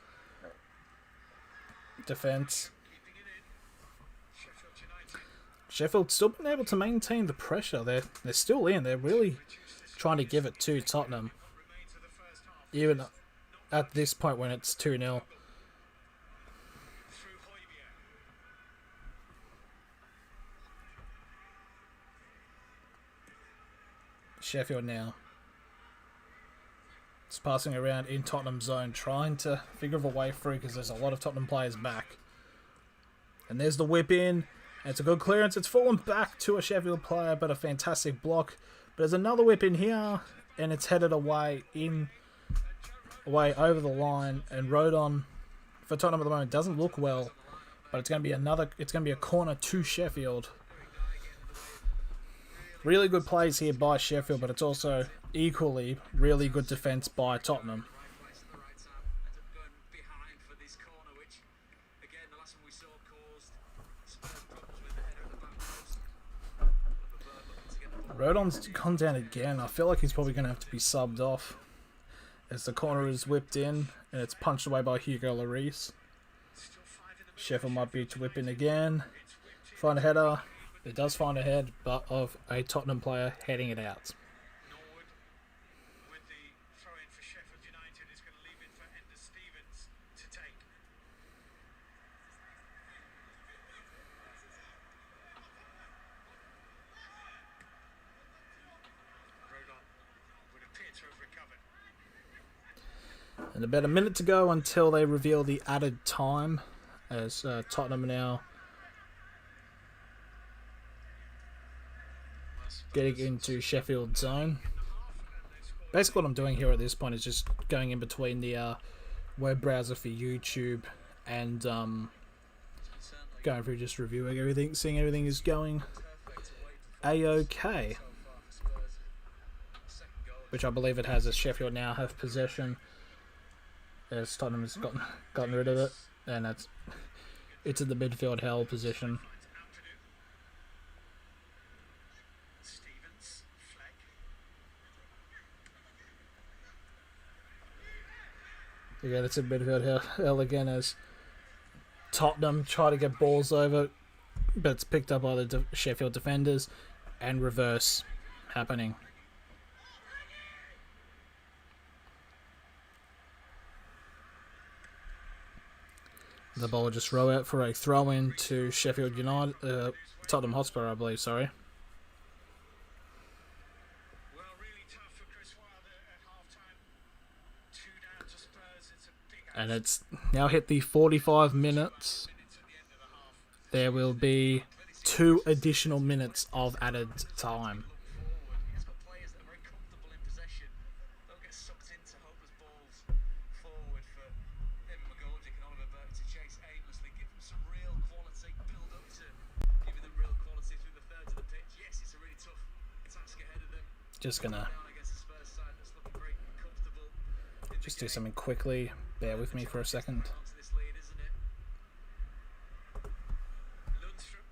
[SPEAKER 1] defence. Sheffield still been able to maintain the pressure. They're still in. They're really trying to give it to Tottenham, even at this point when it's 2-0. Sheffield now. It's passing around in Tottenham zone, trying to figure a way through because there's a lot of Tottenham players back. And there's the whip in. And it's a good clearance. It's fallen back to a Sheffield player, but a fantastic block. But there's another whip in here, and it's headed away over the line. And Rodon for Tottenham at the moment doesn't look well, but it's going to be a corner to Sheffield. Really good plays here by Sheffield, but it's also equally really good defence by Tottenham. Rodon's gone down again. I feel like he's probably going to have to be subbed off as the corner is whipped in and it's punched away by Hugo Lloris. Sheffield might be to whip in again. Find a header. It does find a head, but of a Tottenham player heading it out.
[SPEAKER 3] With the throw in for Sheffield United, it's going to leave it for Ender Stevens to take. Rodon would appear to have recovered.
[SPEAKER 1] And about a minute to go until they reveal the added time, as Tottenham now getting into Sheffield zone. Basically what I'm doing here at this point is just going in between the web browser for YouTube and going through just reviewing everything, seeing everything is going A-OK. Which I believe it has, as Sheffield now have possession, as Tottenham has gotten rid of it, and it's in the midfield held position. Again, it's in midfield hell again as Tottenham try to get balls over, but it's picked up by the Sheffield defenders, and reverse happening. The ball will just throw out for a throw-in to Sheffield United, Tottenham Hotspur, I believe, sorry.
[SPEAKER 3] Well, really tough for Chris Wilder at half-time. 2 down to Spurs. It's a big
[SPEAKER 1] And it's now hit the 45 minutes.
[SPEAKER 3] minutes at the end of the half.
[SPEAKER 1] There will be 2 additional minutes of added time.
[SPEAKER 3] Look forward. He's got players that are very comfortable in possession. They'll get sucked into hopeless balls forward for Evan McGoldrick and Oliver Burke to chase aimlessly. Give them some real quality. Build up to giving them real quality through the thirds of the pitch. Yes, it's a really tough task ahead of them.
[SPEAKER 1] Just gonna
[SPEAKER 3] Down against the Spurs side that's looking very comfortable.
[SPEAKER 1] just do something quickly. Bear with me for a second.
[SPEAKER 3] Onto this lead, isn't it? Lundstrom.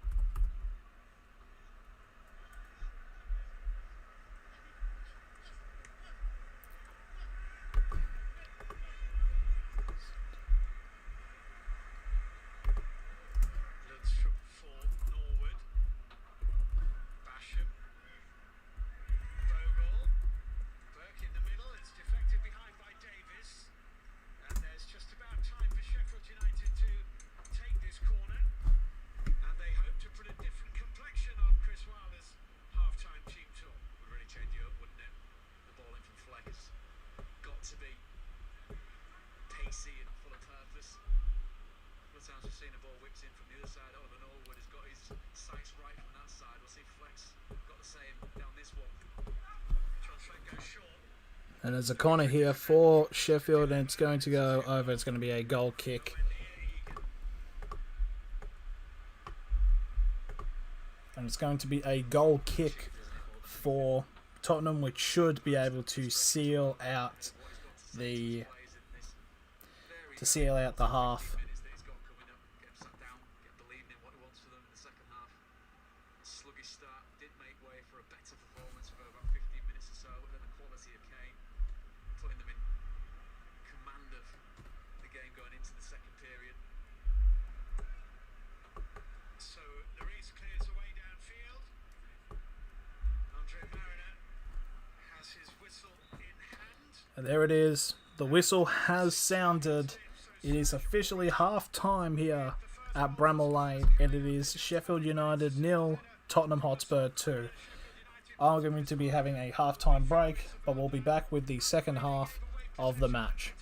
[SPEAKER 3] Lundstrom for Norwood. Basham. Bogle. Burke in the middle. It's deflected behind by Davis. And there's just about time for Sheffield United to take this corner. And they hope to put a different complexion on Chris Wilder's half-time team talk. Would really change it up, wouldn't it? The ball in from Fleck has got to be pacey and full of purpose. A couple of times we've seen a ball whipped in from the other side. Oliver Norwood has got his sights right from that side. We'll see if Fleck's got the same down this one. John Fleck goes short.
[SPEAKER 1] And there's a corner here for Sheffield, and it's going to go over. It's going to be a goal kick. And it's going to be a goal kick for Tottenham, which should be able to seal out the half.
[SPEAKER 3] Minutes that he's got coming up, get him sat down, get believing in what he wants for them in the second half. Sluggish start did make way for a better performance for about 15 minutes or so, but then the quality of Kane putting them in command of the game going into the second period. So Lloris clears away downfield. Andre Mariner has his whistle in hand.
[SPEAKER 1] And there it is. The whistle has sounded. It is officially half-time here at Bramall Lane, and it is Sheffield United 0, Tottenham Hotspur 2. I'm going to be having a half-time break, but we'll be back with the second half of the match.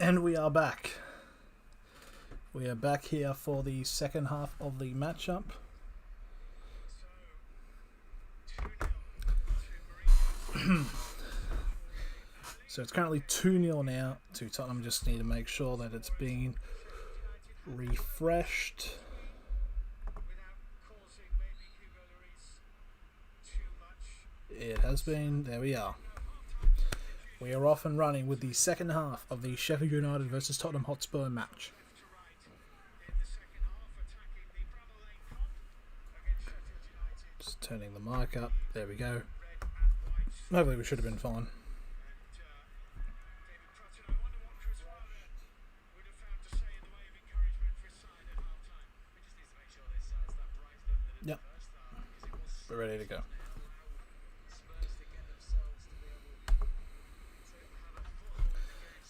[SPEAKER 1] And we are back. We are back here for the second half of the matchup. So it's currently 2-0 now to Tottenham. Just need to make sure that it's been refreshed. It has been. There we are. We are off and running with the second half of the Sheffield United versus Tottenham Hotspur match. Just turning the mic up. There we go. Hopefully we should have been fine. Yep. We're ready to go.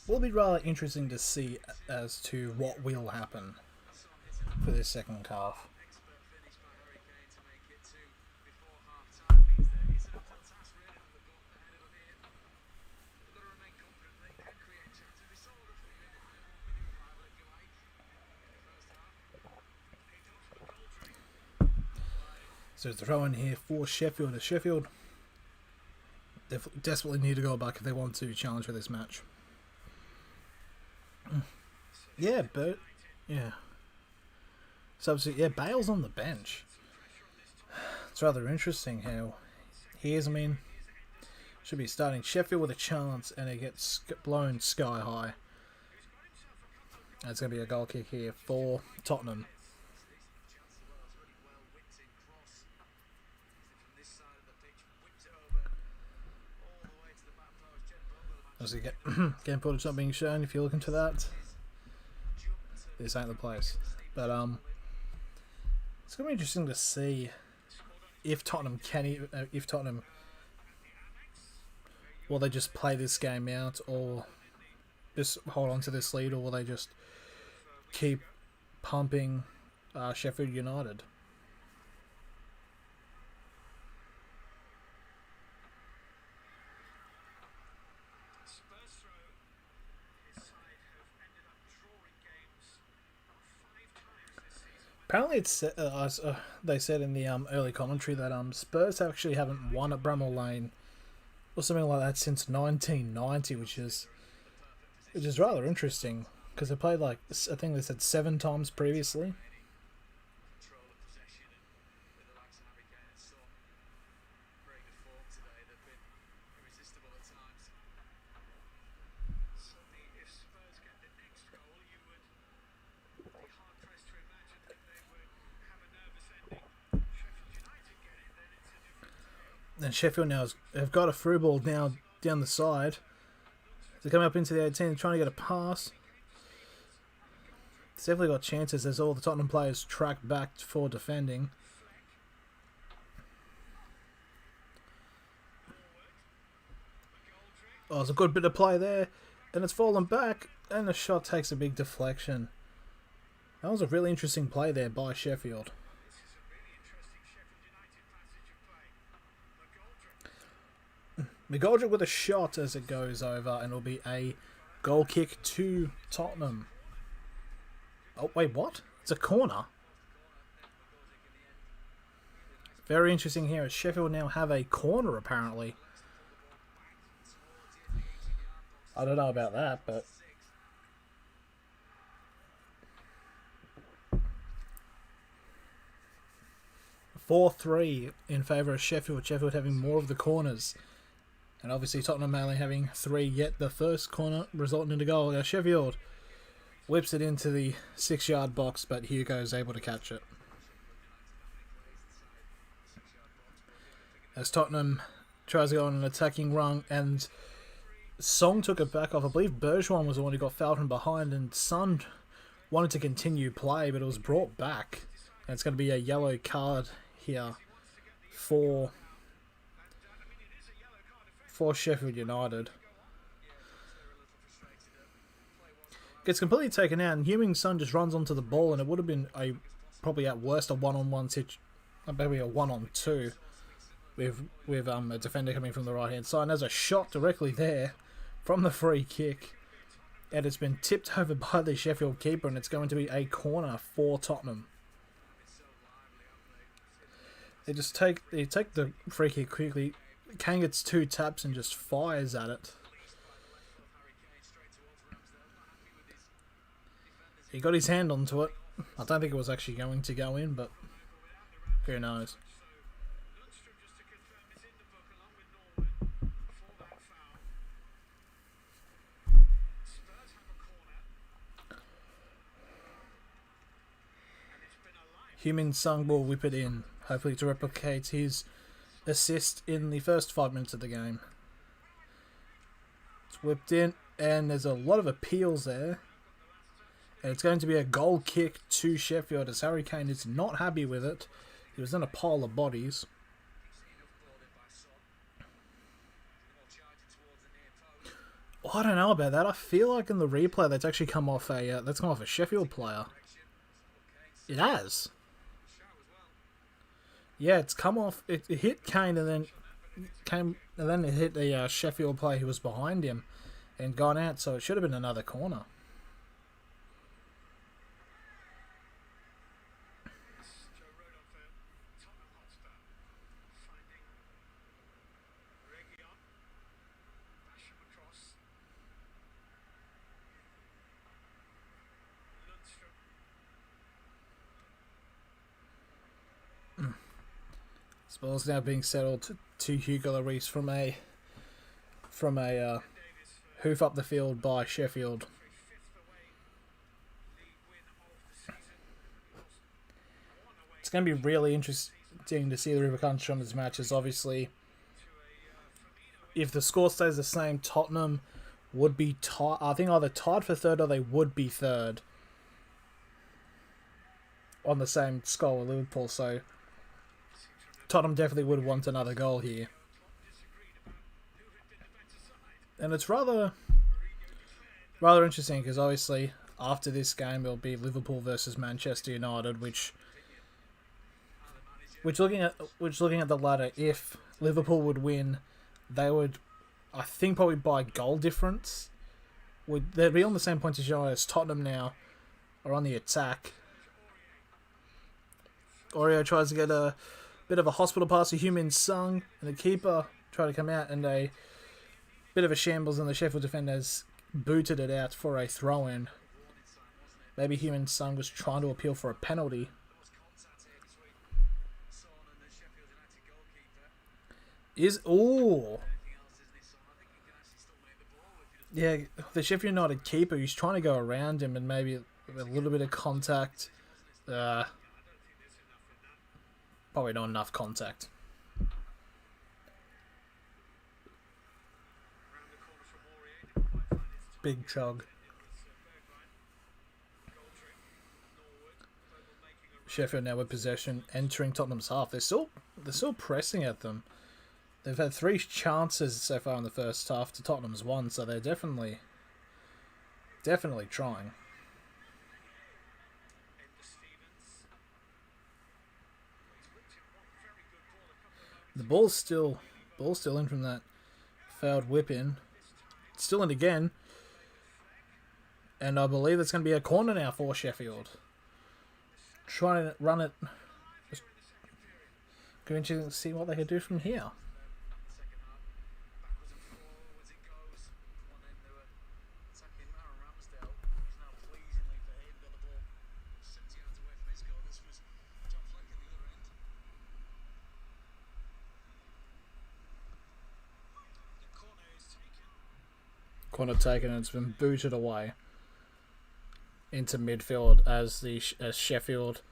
[SPEAKER 1] Will be rather interesting to see as to what will happen for this second half. So it's a throw in here for Sheffield. Sheffield desperately need to go back if they want to challenge for this match. Yeah, but yeah. Substitute. Yeah, Bale's on the bench. It's rather interesting how he is. I mean, should be starting Sheffield with a chance, and it gets blown sky high. And it's going to be a goal kick here for Tottenham. Obviously, game footage not being shown. If you look into that, this ain't the place. But it's gonna be interesting to see if Tottenham will they just play this game out, or just hold on to this lead, or will they just keep pumping Sheffield United? Apparently, they said in the early commentary that Spurs actually haven't won at Bramall Lane or something like that since 1990, which is rather interesting because they played I think they said 7 times previously. And Sheffield now have got a through ball now down the side. They're coming up into the 18, trying to get a pass. It's definitely got chances as all the Tottenham players track back for defending. Oh, there's a good bit of play there. And it's fallen back. And the shot takes a big deflection. That was a really interesting play there by Sheffield. McGoldrick with a shot as it goes over, and it'll be a goal kick to Tottenham. Oh, wait, what? It's a corner. Very interesting here, as Sheffield now have a corner, apparently. I don't know about that, but... 4-3 in favour of Sheffield. Sheffield having more of the corners. And obviously Tottenham only having 3, yet the first corner resulting in a goal. Now Sheffield whips it into the 6-yard box, but Hugo is able to catch it. As Tottenham tries to go on an attacking run, and Song took it back off. I believe Bergeron was the one who got fouled from behind, and Son wanted to continue play, but it was brought back. And it's going to be a yellow card here for Sheffield United. Gets completely taken out, and Heung-min Son just runs onto the ball, and it would have been probably at worst a one-on-one maybe a 1-on-2 with a defender coming from the right hand side. And there's a shot directly there from the free kick. And it's been tipped over by the Sheffield keeper, and it's going to be a corner for Tottenham. They take the free kick quickly. Kane gets 2 taps and just fires at it. He got his hand onto it. I don't think it was actually going to go in, but who knows. Heung-min Son will whip it in, hopefully to replicate his assist in the first 5 minutes of the game. It's whipped in, and there's a lot of appeals there. And it's going to be a goal kick to Sheffield, as Harry Kane is not happy with it. He was in a pile of bodies. Oh, I don't know about that. I feel like in the replay that's actually come off a Sheffield player. It has. Yeah, it's come off. It hit Kane and then it hit the Sheffield player who was behind him and gone out. So it should have been another corner. This ball's now being settled to Hugo Lloris from a hoof up the field by Sheffield. It's going to be really interesting to see the repercussions from this match. As obviously, if the score stays the same, Tottenham would be I think either tied for third or they would be third on the same score with Liverpool. So Tottenham definitely would want another goal here. And it's rather interesting because obviously after this game it'll be Liverpool versus Manchester United, which looking at the ladder, if Liverpool would win, they would, I think, probably by goal difference, they'd be on the same points as Tottenham now are on the attack. Oreo tries to get a bit of a hospital pass to Heung-min Son, and the keeper tried to come out, and a bit of a shambles, and the Sheffield defenders booted it out for a throw-in. Maybe Heung-min Son was trying to appeal for a penalty. Yeah, the Sheffield United keeper, he's trying to go around him, and maybe a little bit of contact. Probably not enough contact. Big chug. Sheffield now with possession, entering Tottenham's half. They're still pressing at them. They've had 3 chances so far in the first half to Tottenham's 1, so they're definitely trying. The ball's still in from that failed whip in. Still in again. And I believe it's going to be a corner now for Sheffield. Trying to run it. Just going to see what they can do from here. Corner taken, and it's been booted away into midfield as Sheffield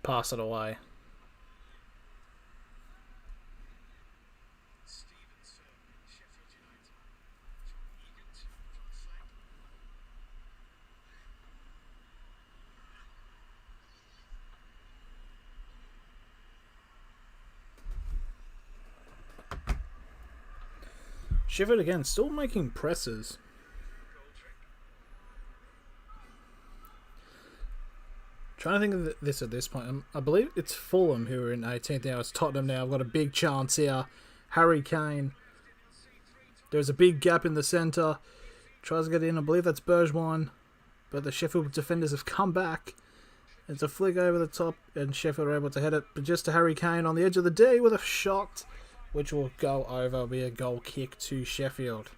[SPEAKER 1] pass it away. Sheffield again, still making presses. Trying to think of this at this point. I believe it's Fulham who are in 18th now. It's Tottenham now. I've got a big chance here. Harry Kane There's a big gap in the centre. Tries to get in. I believe that's Bergwijn. But the Sheffield defenders have come back. It's a flick over the top, and Sheffield are able to head it. But just to Harry Kane on the edge of the D with a shot, which will go over, be a goal kick to Sheffield.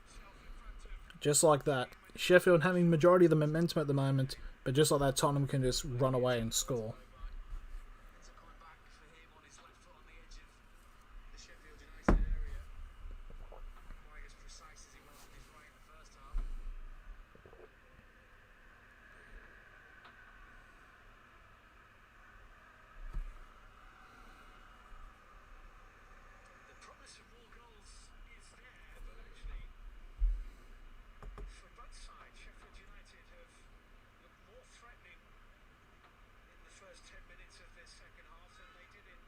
[SPEAKER 1] Just like that. Sheffield having majority of the momentum at the moment, but just like that, Tottenham can just run away and score.
[SPEAKER 3] It's coming back for him on his left foot on the edge of the Sheffield United area. Quite as precise as he was with his right in the first half. The promise of more goals is there, but actually, for both sides, Sheffield United have looked more threatening in the first 10 minutes of this second half than they did in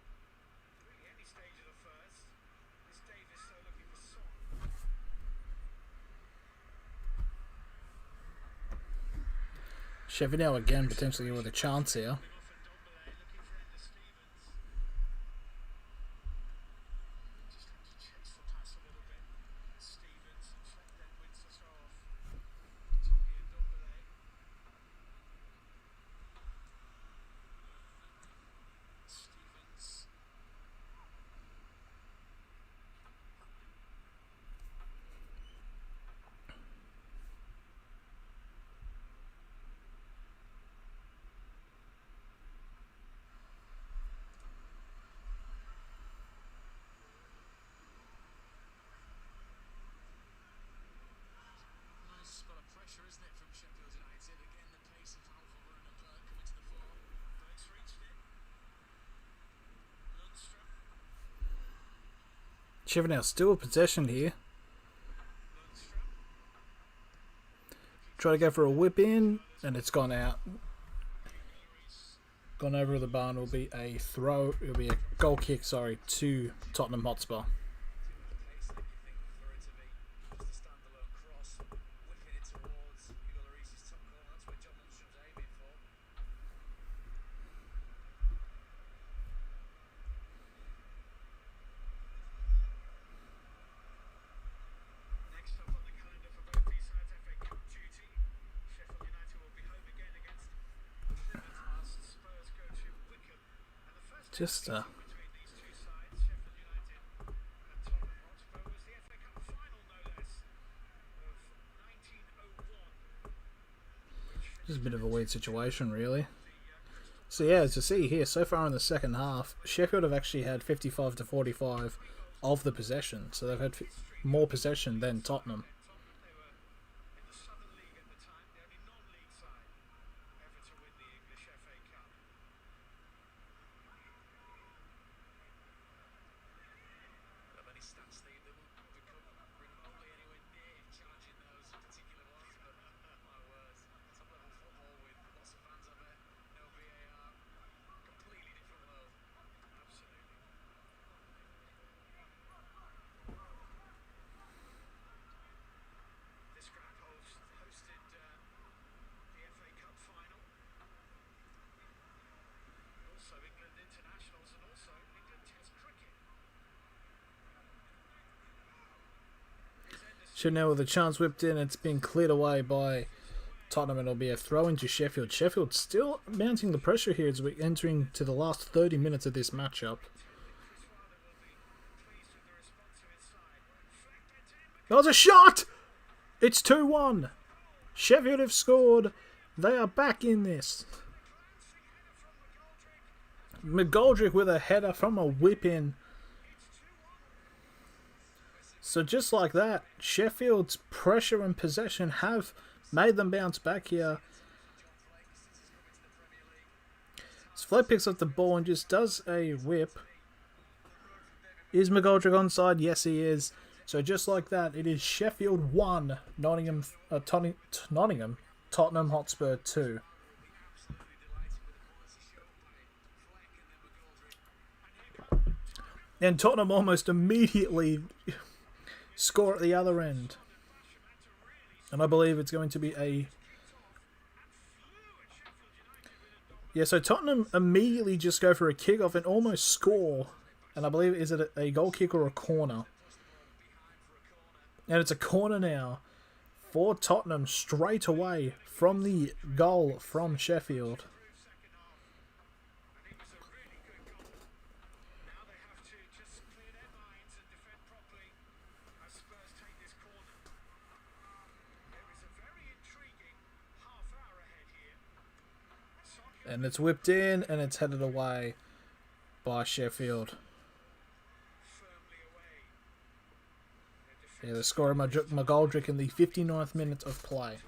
[SPEAKER 3] really any stage of the first. This Davis though looking for Son.
[SPEAKER 1] Sheffield now again potentially with a chance here.
[SPEAKER 3] Off and Dombele looking for Ender Stevens. Just had to chase the pass a little bit. Stevens then wins us off. Tongi and Dombele. Stevens. Nice spell of pressure, isn't it, from Sheffield United? Again, the pace of Alvaro and Berg coming to the fore. Berg's reached it. Lundstrom.
[SPEAKER 1] Sheffield now still with possession here.
[SPEAKER 3] Lundstrom.
[SPEAKER 1] Try to go for a whip in, and it's gone out. Gone over the bar, and it'll be a throw. It'll be a goal kick, to Tottenham Hotspur.
[SPEAKER 3] Pace that you think for it to be just a standalone cross, whipping it towards Hugo Lloris's top corner. That's what John Lundstrom's aiming for. Next up on the calendar for both these sides, FA Cup duty. Sheffield United will be home again against Plymouth whilst Spurs go to Wickham. And the first
[SPEAKER 1] Just
[SPEAKER 3] between these two sides, Sheffield United and Tottenham Hotspur, was the FA Cup final, no less, of 1901.
[SPEAKER 1] just a bit of a weird situation, really. So yeah, as you see here, so far in the second half, Sheffield have actually had 55 to 45 of the possession. So they've had more possession than Tottenham.
[SPEAKER 3] They were in the Southern League at the time, the only non-league side ever to win the English FA Cup. Not many stats, Steve, that will become remotely anywhere near challenging those particular ones, but my words, top-level football with lots of fans, I bet, no VAR, completely different world. Absolutely. This ground hosted the FA Cup final. Also England internationals and also England Test cricket.
[SPEAKER 1] Chanel with a chance whipped in. It's been cleared away by Tottenham, and it'll be a throw into Sheffield. Sheffield still mounting the pressure here as we're entering to the last 30 minutes of this matchup.
[SPEAKER 3] Chris Wilder will be pleased with the response of his side. Flicked it in.
[SPEAKER 1] That was a shot! It's 2-1. Sheffield have scored. They are back in this. McGoldrick with a header from a whip in. So just like that, Sheffield's pressure and possession have made them bounce back here. Fleck picks up the ball and just does a whip. Is McGoldrick onside? Yes, he is. So just like that, it is Sheffield 1, Tottenham Hotspur 2. And Tottenham almost immediately score at the other end. And I believe it's going to be a... Yeah, so Tottenham immediately just go for a kick-off and almost score. And I believe, is it a goal kick or a corner? And it's a corner now for Tottenham straight away from the goal from Sheffield.
[SPEAKER 3] Now they have to just clear their minds and defend properly as Spurs take this corner. There is a very intriguing half hour ahead here.
[SPEAKER 1] And it's whipped in and it's headed away by Sheffield.
[SPEAKER 3] Firmly away.
[SPEAKER 1] Yeah, the score of McGoldrick in the 59th minute of play.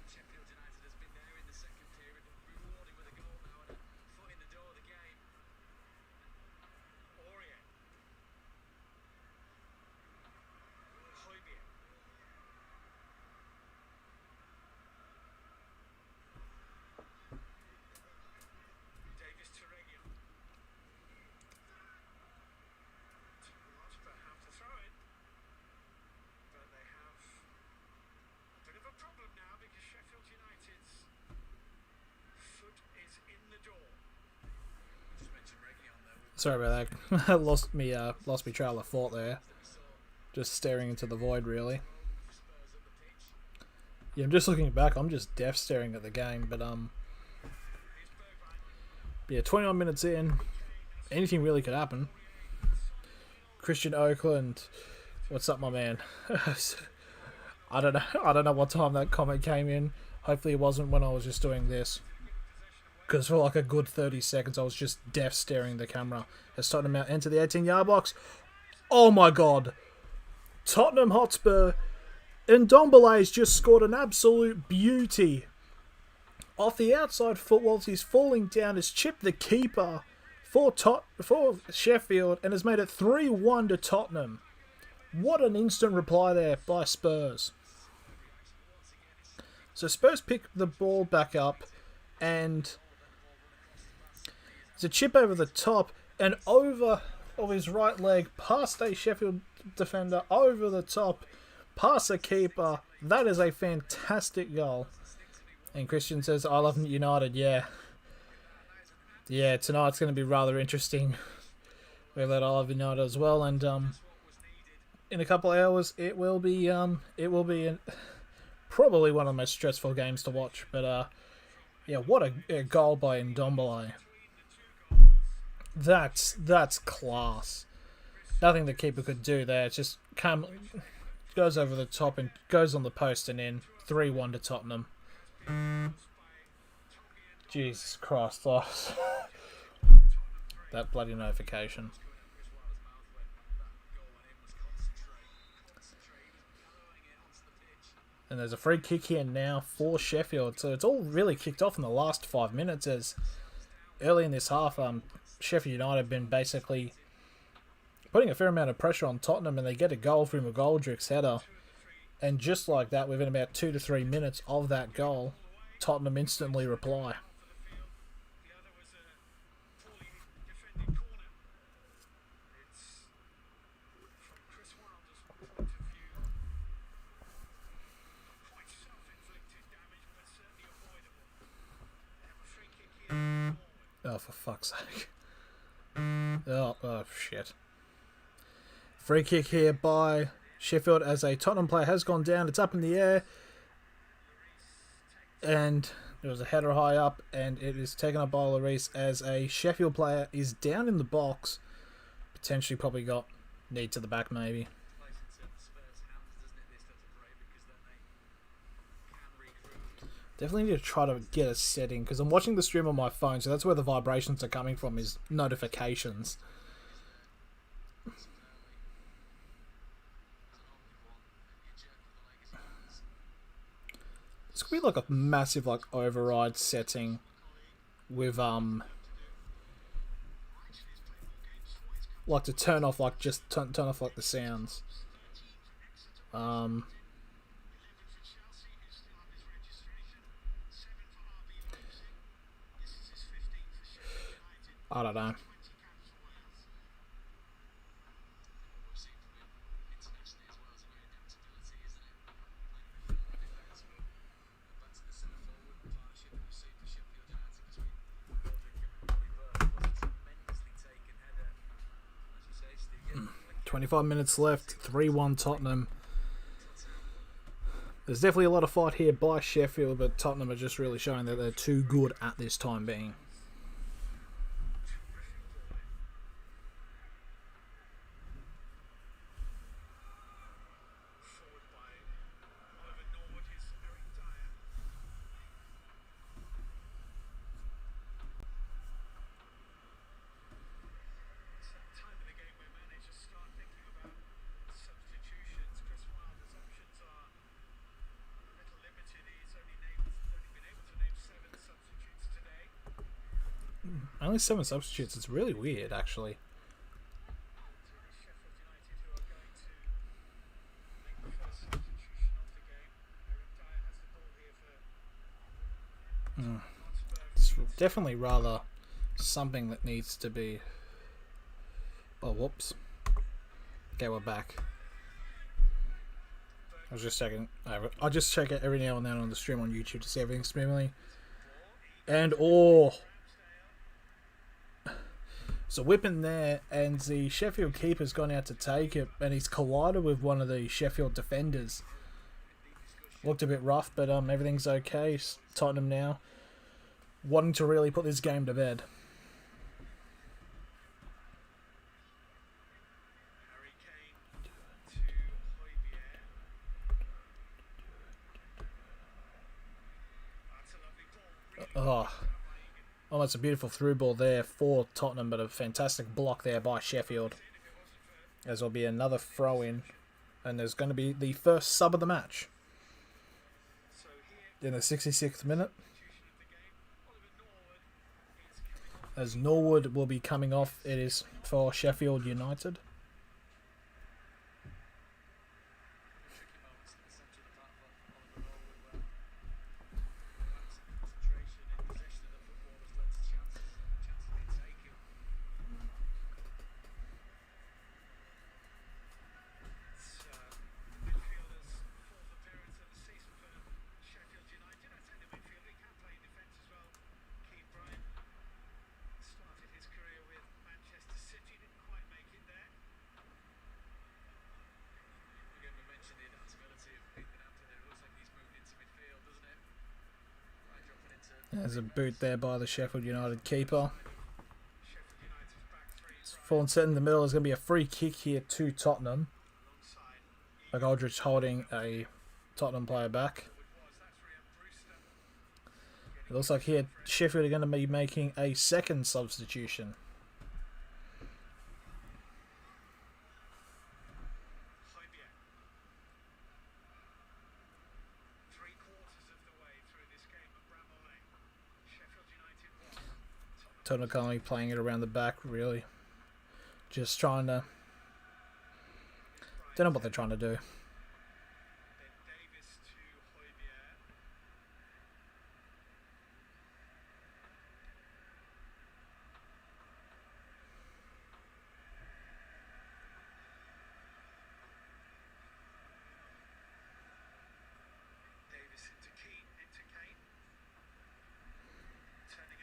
[SPEAKER 3] Sheffield United has been there in the second period, rewarding with a goal now and a foot in the door of the game. Aurier. Højbjerg. Davis Torregion. Hotspur have to throw it, but they have a bit of a problem now because Sheffield United's foot is in the door. Just mentioned Reguilon there.
[SPEAKER 1] Sorry about that. lost me trail of thought there. Just staring into the void, really. Yeah, I'm just looking back. I'm just deaf staring at the game, but yeah, 29 minutes in, anything really could happen. Christian Oakland, what's up, my man? I don't know what time that comment came in. Hopefully it wasn't when I was just doing this, because for like a good 30 seconds I was just deaf staring at the camera as Tottenham out enter the 18-yard box. Oh my god, Tottenham Hotspur, and Ndombele's just scored an absolute beauty off the outside foot whilst he's falling down. Has chipped the keeper for Sheffield and has made it 3-1 to Tottenham. What an instant reply there by Spurs. So Spurs pick the ball back up, and it's a chip over the top and over of his right leg past a Sheffield defender, over the top past the keeper. That is a fantastic goal. And Christian says, I love United. Yeah, tonight's going to be rather interesting. We let I love United as well, and in a couple of hours it will be probably one of the most stressful games to watch. But yeah, what a goal by Ndombele. That's class. Nothing the keeper could do there. It's just goes over the top and goes on the post and in. 3-1 to Tottenham. Jesus Christ, lost. That bloody notification. And there's a free kick here now for Sheffield. So it's all really kicked off in the last 5 minutes, as early in this half, Sheffield United have been basically putting a fair amount of pressure on Tottenham, and they get a goal through McGoldrick's header. And just like that, within about 2 to 3 minutes of that goal, Tottenham instantly reply. Oh, for fuck's sake. Oh, shit. Free kick here by Sheffield as a Tottenham player has gone down. It's up in the air. And there was a header high up, and it is taken up by Lloris as a Sheffield player is down in the box. Potentially probably got knee to the back, maybe. Definitely need to try to get a setting, because I'm watching the stream on my phone, so that's where the vibrations are coming from, is notifications. This could be like a massive override setting with to turn off turn off the sounds. I don't know. 25 minutes left, 3-1 Tottenham. There's definitely a lot of fight here by Sheffield, but Tottenham are just really showing that they're too good at this time being. Only 7 substitutes. It's really weird, actually. It's definitely rather something that needs to be... Oh, whoops. Okay, we're back. I was just checking. I'll just check it every now and then on the stream on YouTube to see everything smoothly. And so whipping there, and the Sheffield keeper's gone out to take it, and he's collided with one of the Sheffield defenders. Looked a bit rough, but everything's okay. Tottenham now wanting to really put this game to bed. Oh, that's a beautiful through ball there for Tottenham, but a fantastic block there by Sheffield. As will be another throw in, and there's going to be the first sub of the match in the 66th minute. As Norwood will be coming off, it is for Sheffield United. There's a boot there by the Sheffield United keeper. It's fallen set in the middle. There's going to be a free kick here to Tottenham. McGoldrick holding a Tottenham player back. It looks like here Sheffield are going to be making a second substitution. Tottenham currently playing it around the back, really. Just trying to... Don't know what they're trying to do.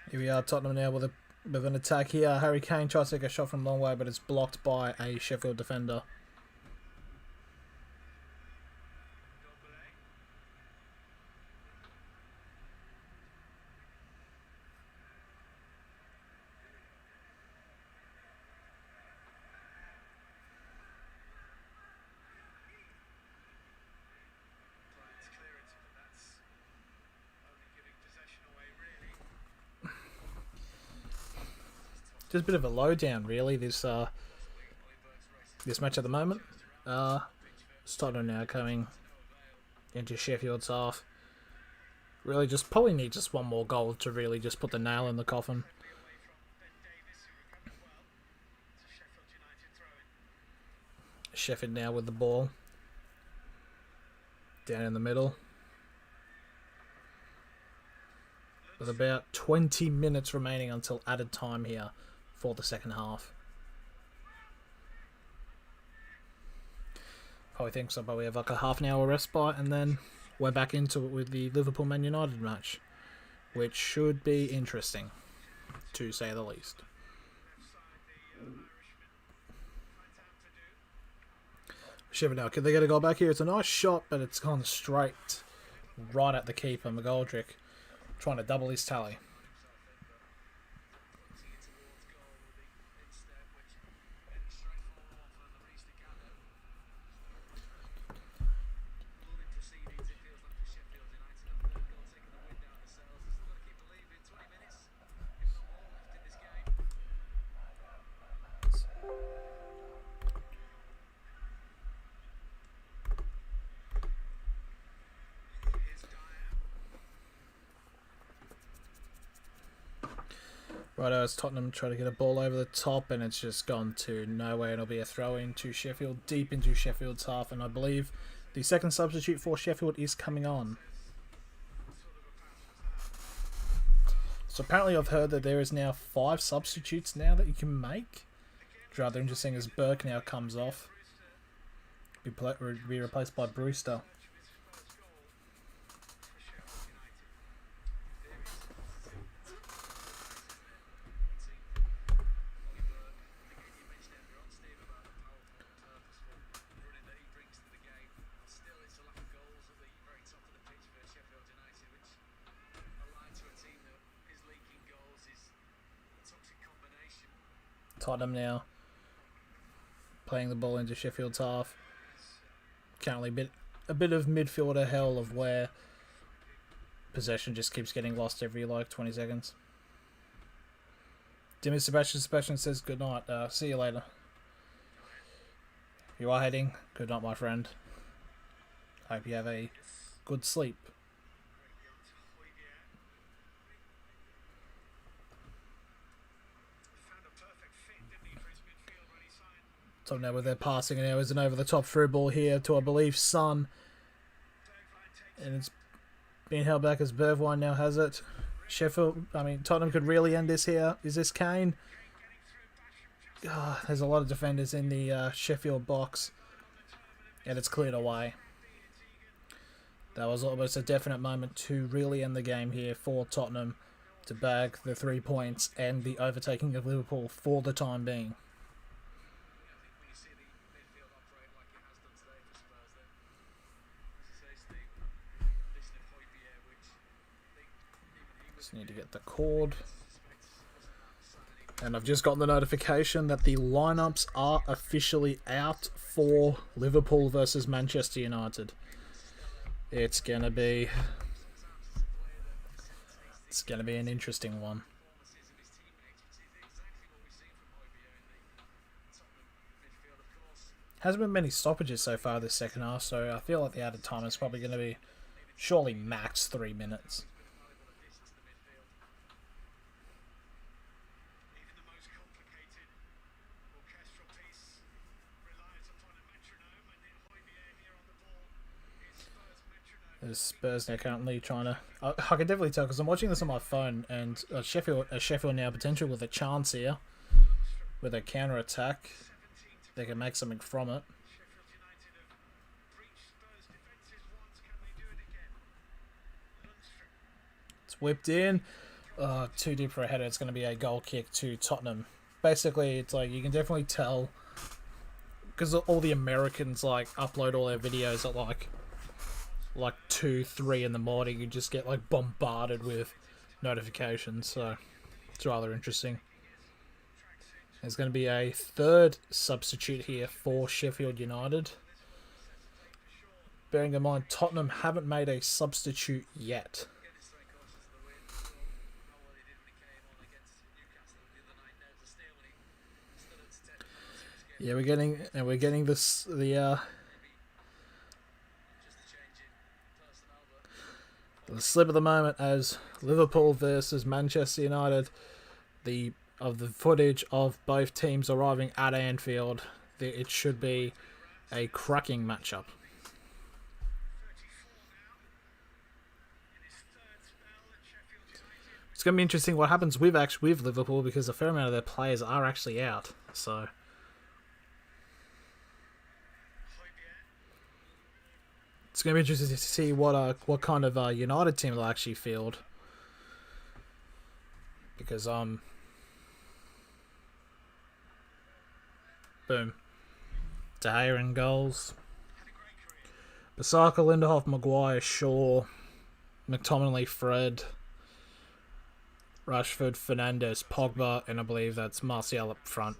[SPEAKER 1] Here we are, Tottenham now with an attack here. Harry Kane tries to take a shot from a long way, but it's blocked by a Sheffield defender. Just a bit of a lowdown, really, this match at the moment. It's Tottenham now coming into Sheffield's half. Really just probably need just one more goal to really just put the nail in the coffin. Sheffield now with the ball. Down in the middle. With about 20 minutes remaining until added time here for the second half. Probably think so, probably have like a half an hour respite, and then we're back into it with the Liverpool Man United match, which should be interesting, to say the least. Sheffield now. Can they get a goal back here? It's a nice shot, but it's gone straight right at the keeper, McGoldrick, trying to double his tally. Righto, as Tottenham try to get a ball over the top, and it's just gone to nowhere, and it'll be a throw-in to Sheffield, deep into Sheffield's half, and I believe the second substitute for Sheffield is coming on. So apparently I've heard that there is now 5 substitutes now that you can make. It's rather interesting as Burke now comes off. Be replaced by Brewster. Tottenham now playing the ball into Sheffield's half. Currently a bit of midfielder hell of where possession just keeps getting lost every like 20 seconds. Dimmy Sebastian says good night. See you later. You are heading. Good night, my friend. Hope you have a good sleep. So now with their passing, and there is an over-the-top through ball here to, I believe, Son. And it's being held back as Bergwijn now has it. Tottenham could really end this here. Is this Kane? Oh, there's a lot of defenders in the Sheffield box. And it's cleared away. That was almost a definite moment to really end the game here for Tottenham to bag the 3 points and the overtaking of Liverpool for the time being. Just need to get the cord. And I've just gotten the notification that the lineups are officially out for Liverpool versus Manchester United. It's gonna be an interesting one. Hasn't been many stoppages so far this second half, so I feel like the added time is probably going to be surely max 3 minutes. There's Spurs now currently trying to... I can definitely tell because I'm watching this on my phone, and Sheffield now potential with a chance here. With a counter-attack. They can make something from it. It's whipped in. Too deep for a header. It's going to be a goal kick to Tottenham. Basically, it's like you can definitely tell... Because all the Americans like upload all their videos at like 2, 3 in the morning, you just get like bombarded with notifications, so it's rather interesting. There's going to be a third substitute here for Sheffield United. Bearing in mind, Tottenham haven't made a substitute yet. Yeah, we're getting this the slip of the moment as Liverpool versus Manchester United. The footage of both teams arriving at Anfield, it should be a cracking matchup. It's going to be interesting what happens with Liverpool because a fair amount of their players are actually out. So it's going to be interesting to see what kind of United team they'll actually field. Because boom, De Gea in goals. Basaka, Lindelof, Maguire, Shaw, McTominay, Fred, Rashford, Fernandes, Pogba, and I believe that's Martial up front.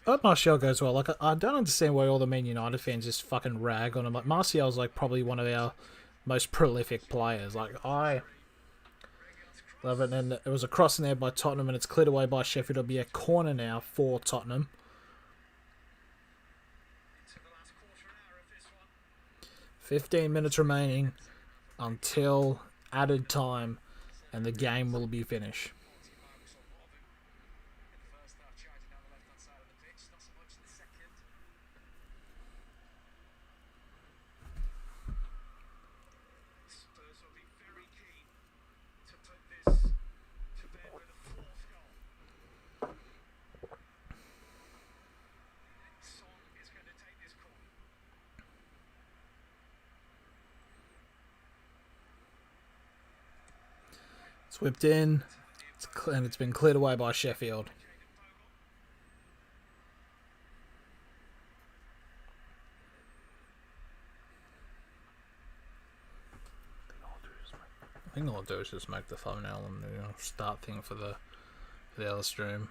[SPEAKER 1] I hope Martial goes well. Like, I don't understand why all the Man United fans just fucking rag on him. Like, Martial's like probably one of our most prolific players. Like, I love it. And it was a cross in there by Tottenham, and it's cleared away by Sheffield. It'll be a corner now for Tottenham. 15 minutes remaining until added time, and the game will be finished. It's whipped in, and it's been cleared away by Sheffield. I think all I'll do is just make the thumbnail and start thing for the other stream.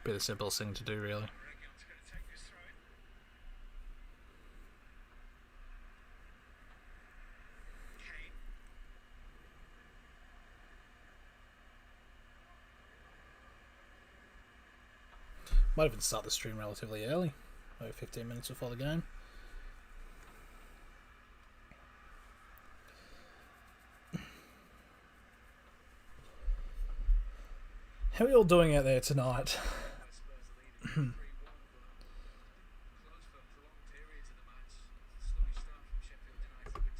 [SPEAKER 1] Be the simplest thing to do, really. Might even start the stream relatively early, maybe 15 minutes before the game. How are you all doing out there tonight?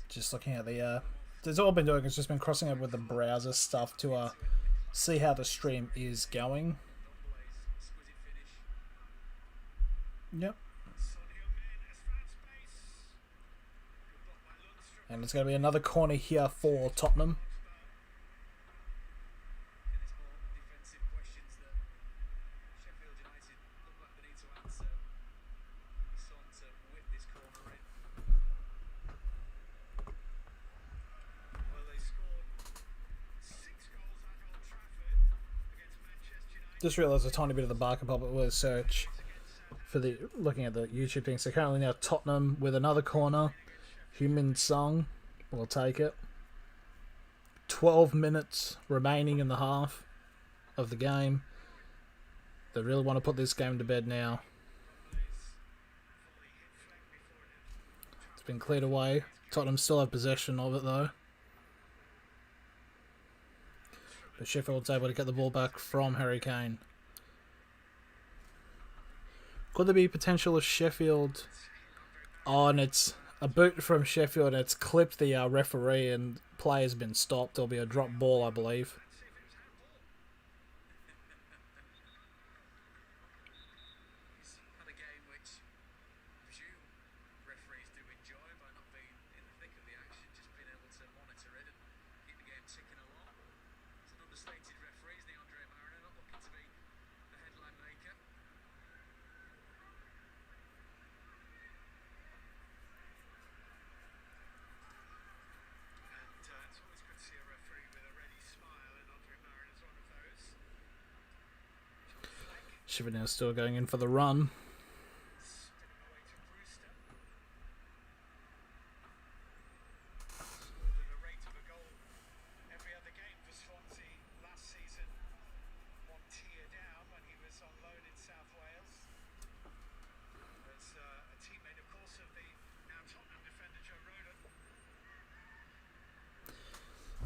[SPEAKER 1] Just looking at the that's all I've been doing is just been crossing over with the browser stuff to see how the stream is going. Yep. And it's going to be another corner here for Tottenham. Just realised a tiny bit of the Barker Puppet was search for the looking at the YouTube thing. So currently now Tottenham with another corner. Human Song will take it. 12 minutes remaining in the half of the game. They really want to put this game to bed now. It's been cleared away. Tottenham still have possession of it though. But Sheffield's able to get the ball back from Harry Kane. Could there be potential of Sheffield? Oh, and it's a boot from Sheffield, and it's clipped the referee, and play has been stopped. There'll be a drop ball, I believe. Sheffield now still going in for the run.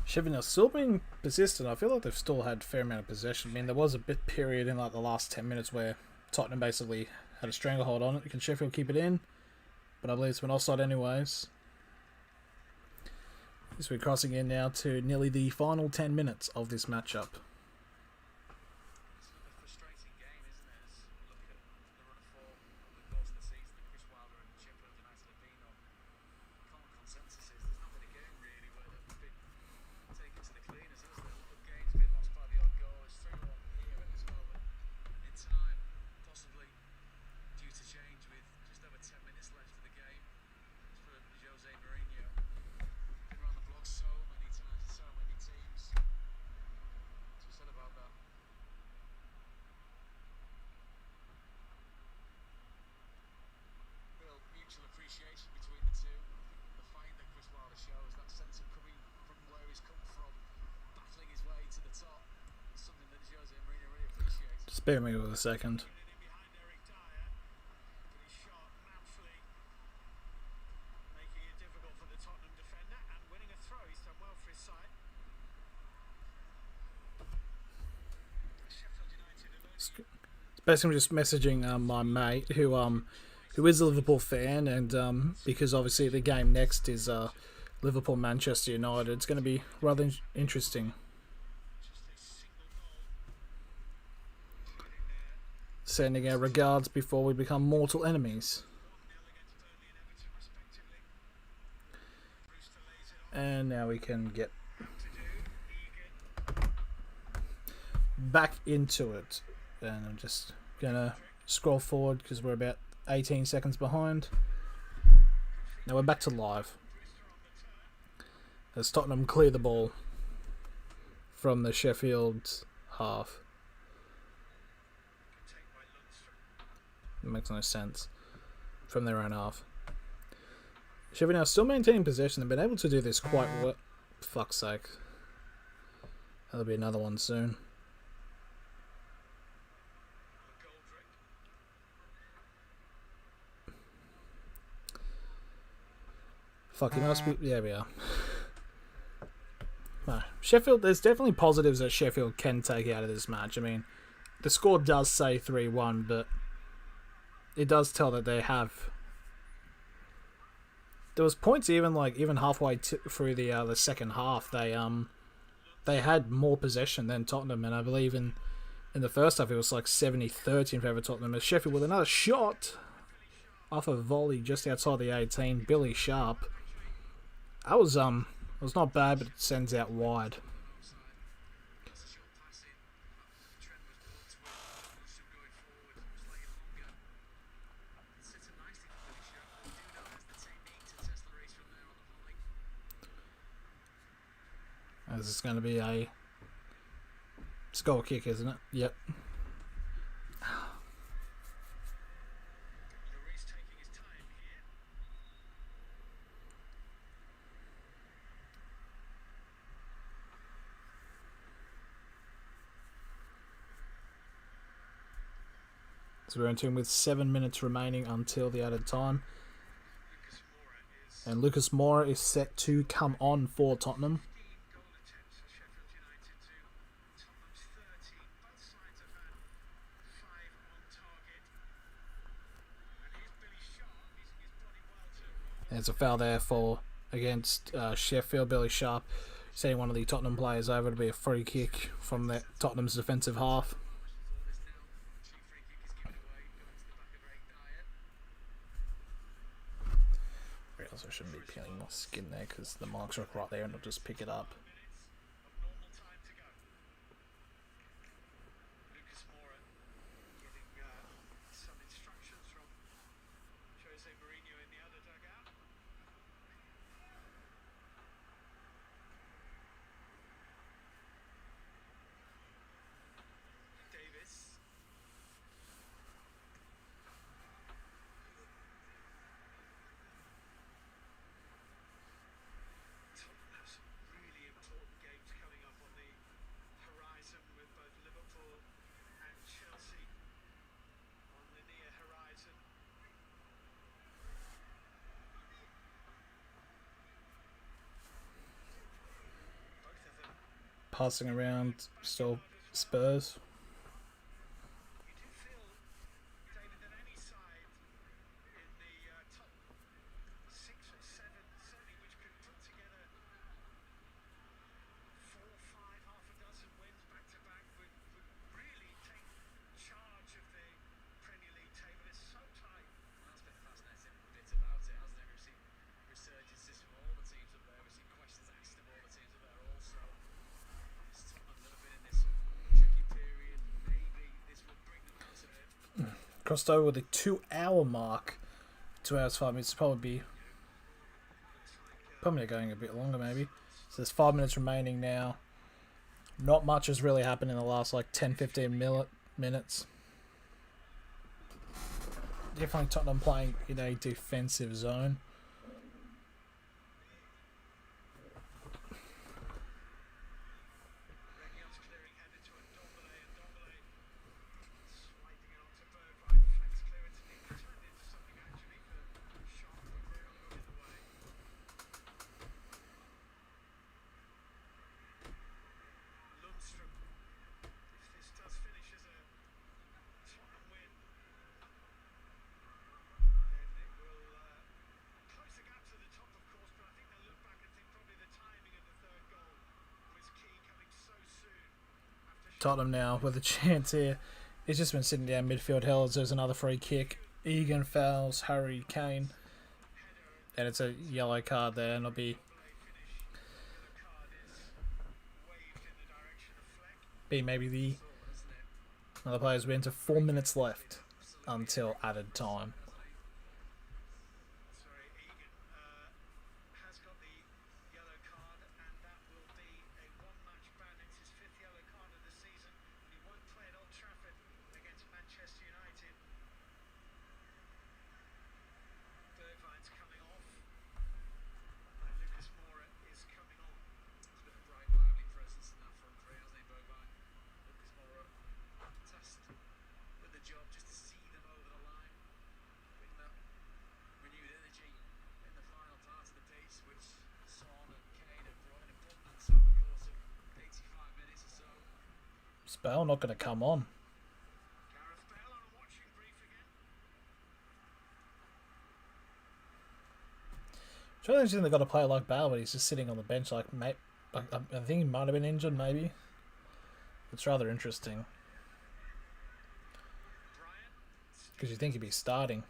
[SPEAKER 1] Sheffield have still been persistent. I feel like they've still had a fair amount of possession. I mean, there was a bit period in like the last 10 minutes where Tottenham basically had a stranglehold on it. Can Sheffield keep it in? But I believe it's been offside anyways. As we're crossing in now to nearly the final 10 minutes of this matchup. Spare me with a second.
[SPEAKER 3] in behind Eric Dyer, but his shot naturally making it difficult for the Tottenham defender and winning a throw. He's done well for his side. Sheffield United are losing.
[SPEAKER 1] Basically, just messaging my mate who is a Liverpool fan, and because obviously the game next is Liverpool Manchester United, it's going to be rather interesting. Sending our regards before we become mortal enemies. And now we can get back into it. And I'm just going to scroll forward because we're about 18 seconds behind. Now we're back to live. As Tottenham clear the ball from the Sheffield half. It makes no sense. From their own half. Sheffield now still maintaining possession. They've been able to do this quite well. Fuck's sake. There'll be another one soon. Fuck, he must be... Yeah, we are. No. Sheffield, there's definitely positives that Sheffield can take out of this match. I mean, the score does say 3-1, but it does tell that they have... There was points even halfway through the second half. They had more possession than Tottenham, and I believe in the first half it was like 70-30 in favour of Tottenham. As Sheffield with another shot off a volley just outside the 18, Billy Sharp. That was not bad, but it sends out wide. This is going to be a goal kick, isn't it? Yep. So we're into him with 7 minutes remaining until the added time. And Lucas Moura is set to come on for Tottenham. There's a foul there against Sheffield. Billy Sharp setting one of the Tottenham players over to be a free kick from the Tottenham's defensive half. I also shouldn't be peeling my skin there because the marks are right there and it'll just pick it up. Passing around, still Spurs. Crossed over the 2-hour mark. 2 hours, 5 minutes. Probably going a bit longer, maybe. So there's 5 minutes remaining now. Not much has really happened in the last 10-15 minutes. Definitely Tottenham playing in a defensive zone. Tottenham now with a chance here. He's just been sitting down midfield. Hell, there's another free kick. Egan fouls Harry Kane. And it's a yellow card there, and it'll be maybe the another player's win to 4 minutes left until added time. Spell not going to come on. It's really interesting they've got a player like Bale, but he's just sitting on the bench like, mate. I think he might have been injured, maybe. It's rather interesting. Because you think he'd be starting.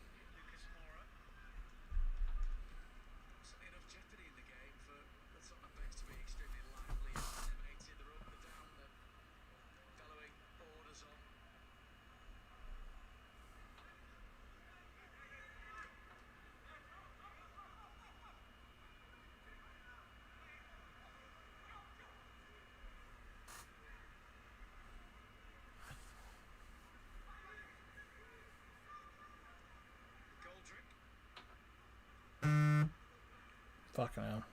[SPEAKER 1] Fucking hell.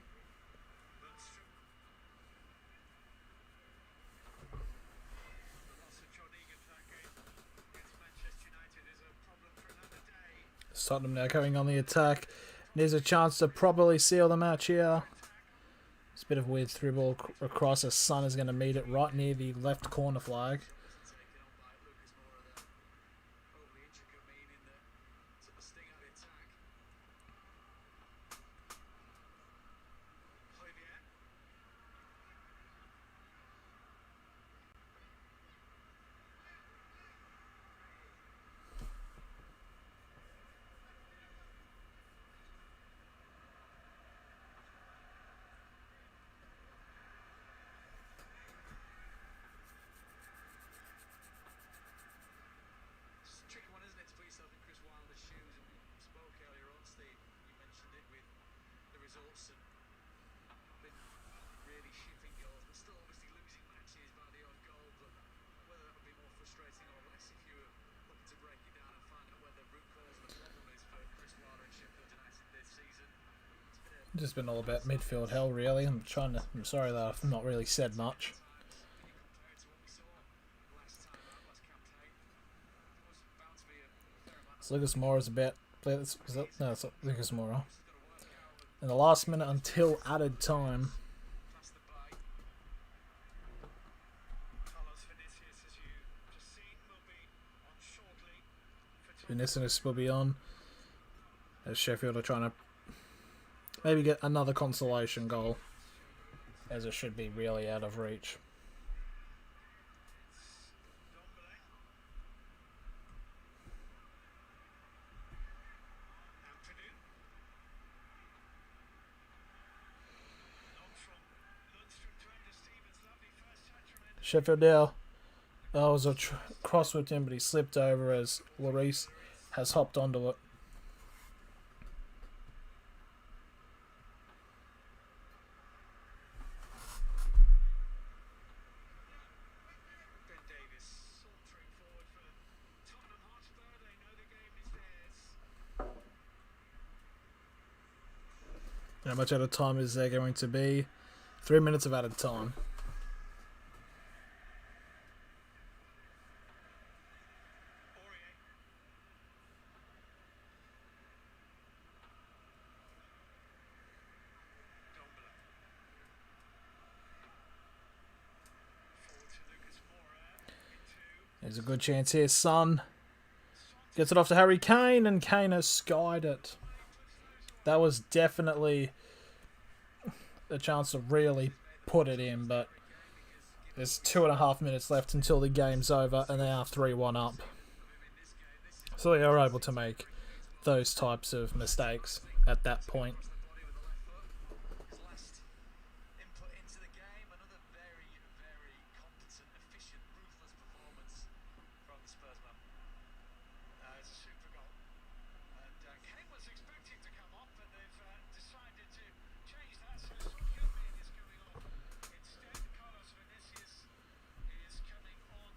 [SPEAKER 1] Tottenham now going on the attack. There's a chance to properly seal the match here. It's a bit of a weird through ball across. The Sun is going to meet it right near the left corner flag. Just been all about midfield hell, really. I'm sorry that I've not really said much. So Lucas Moura's about. No, it's not Lucas Moura. In the last minute until added time. Vinicius will be on. As Sheffield are trying to maybe get another consolation goal, as it should be really out of reach. Sheffield now. Oh, it was a cross with him, but he slipped over as Lloris has hopped onto it. How much added time is there going to be? 3 minutes of added time. There's a good chance here. Son gets it off to Harry Kane, and Kane has skied it. That was definitely a chance to really put it in, but There's 2.5 minutes left until the game's over, and they are 3-1 up. So they are able to make those types of mistakes at that point.
[SPEAKER 3] His last input into the game, another very, very competent, efficient, ruthless performance from the Spurs man. It's a super goal. And Kane was expecting to come off, but they've decided to change that. So Son Heung-min is coming on. Instead, Carlos Vinicius is coming on.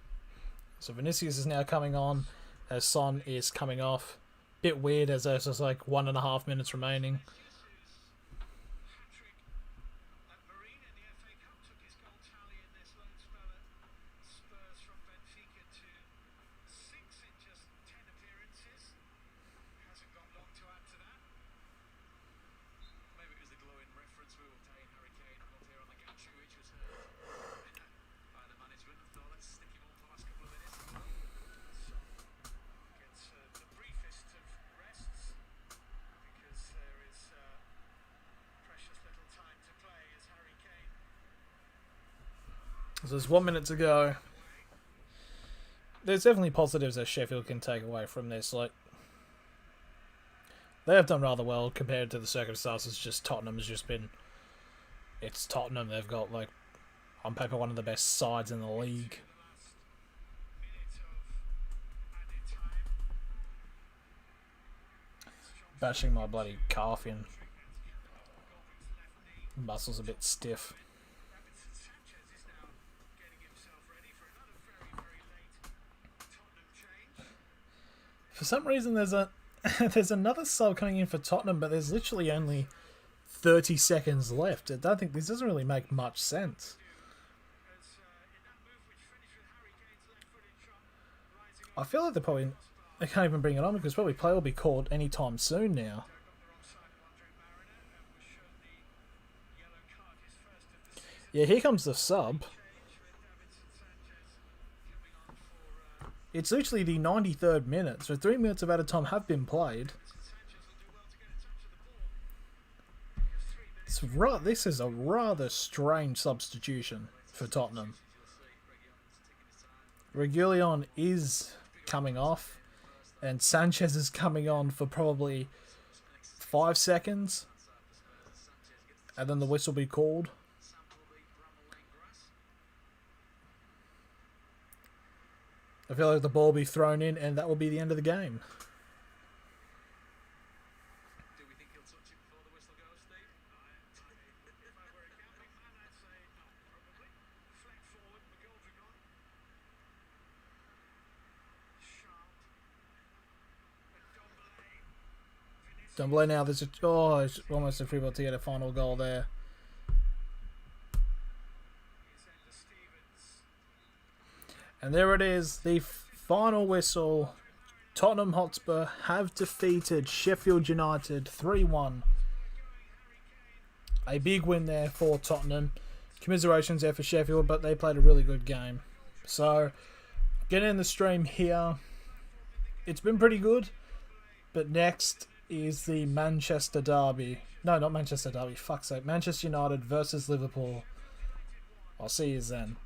[SPEAKER 1] So Vinicius is now coming on as Son is coming off. Bit weird as there's just like 1.5 minutes remaining.
[SPEAKER 3] Hat-trick at Marine in the FA Cup took his goal tally in this loan spell at Spurs from Benfica to 6 in just 10 appearances. Hasn't got long to add to that. Maybe it was the glowing reference we were paying Harry Kane up here on the gantry, which was by the management. I thought, let's stick him on for the last couple of minutes. Son gets the briefest of rests because there is precious little time to play as Harry Kane.
[SPEAKER 1] So there's 1 minute to go. There's definitely positives that Sheffield can take away from this. Like, they have done rather well compared to the circumstances. Just Tottenham has just been... It's Tottenham. They've got, like, on paper, one of the best sides in the league.
[SPEAKER 3] Minute of added time.
[SPEAKER 1] Bashing my bloody calf in. Muscles a bit stiff.
[SPEAKER 3] Davinson Sanchez is now getting himself ready for another very, very late Tottenham change.
[SPEAKER 1] For some reason, there's another sub coming in for Tottenham, but there's literally only 30 seconds left. I don't think this doesn't really make much sense.
[SPEAKER 3] As in that move which finished with Harry Kane's left-footed shot rising
[SPEAKER 1] I feel like they can't even bring it on because probably play will be called anytime soon now.
[SPEAKER 3] got the wrong side of Andre Mariner and was shown the yellow card, his first of the season.
[SPEAKER 1] Yeah, here comes the sub.
[SPEAKER 3] Change with Davinson Sanchez coming on for
[SPEAKER 1] It's literally the 93rd minute, so 3 minutes of added time have been played.
[SPEAKER 3] Sanchez will do well to get a touch of the ball. Because 3 minutes
[SPEAKER 1] This is a rather strange substitution for Tottenham. Reguilon is coming off, and Sanchez is coming on for probably 5 seconds, and then the whistle will be called. I feel like the ball will be thrown in, and that will be the end of the game.
[SPEAKER 3] Do we think he'll touch it before the whistle goes, Steve? If I were a gambling man, I'd say no, probably. Deflect forward, McGoldrick on. Sharp. And
[SPEAKER 1] Dombele now, there's it's almost a free ball to get a final goal there.
[SPEAKER 3] Here's Ender Stevens.
[SPEAKER 1] And there it is, the final whistle. Tottenham Hotspur have defeated Sheffield United 3-1. A big win there for Tottenham. Commiserations there for Sheffield, but they played a really good game. So, getting in the stream here. It's been pretty good, but next is the Manchester Derby. No, not Manchester Derby, fuck's sake. Manchester United versus Liverpool. I'll see you then.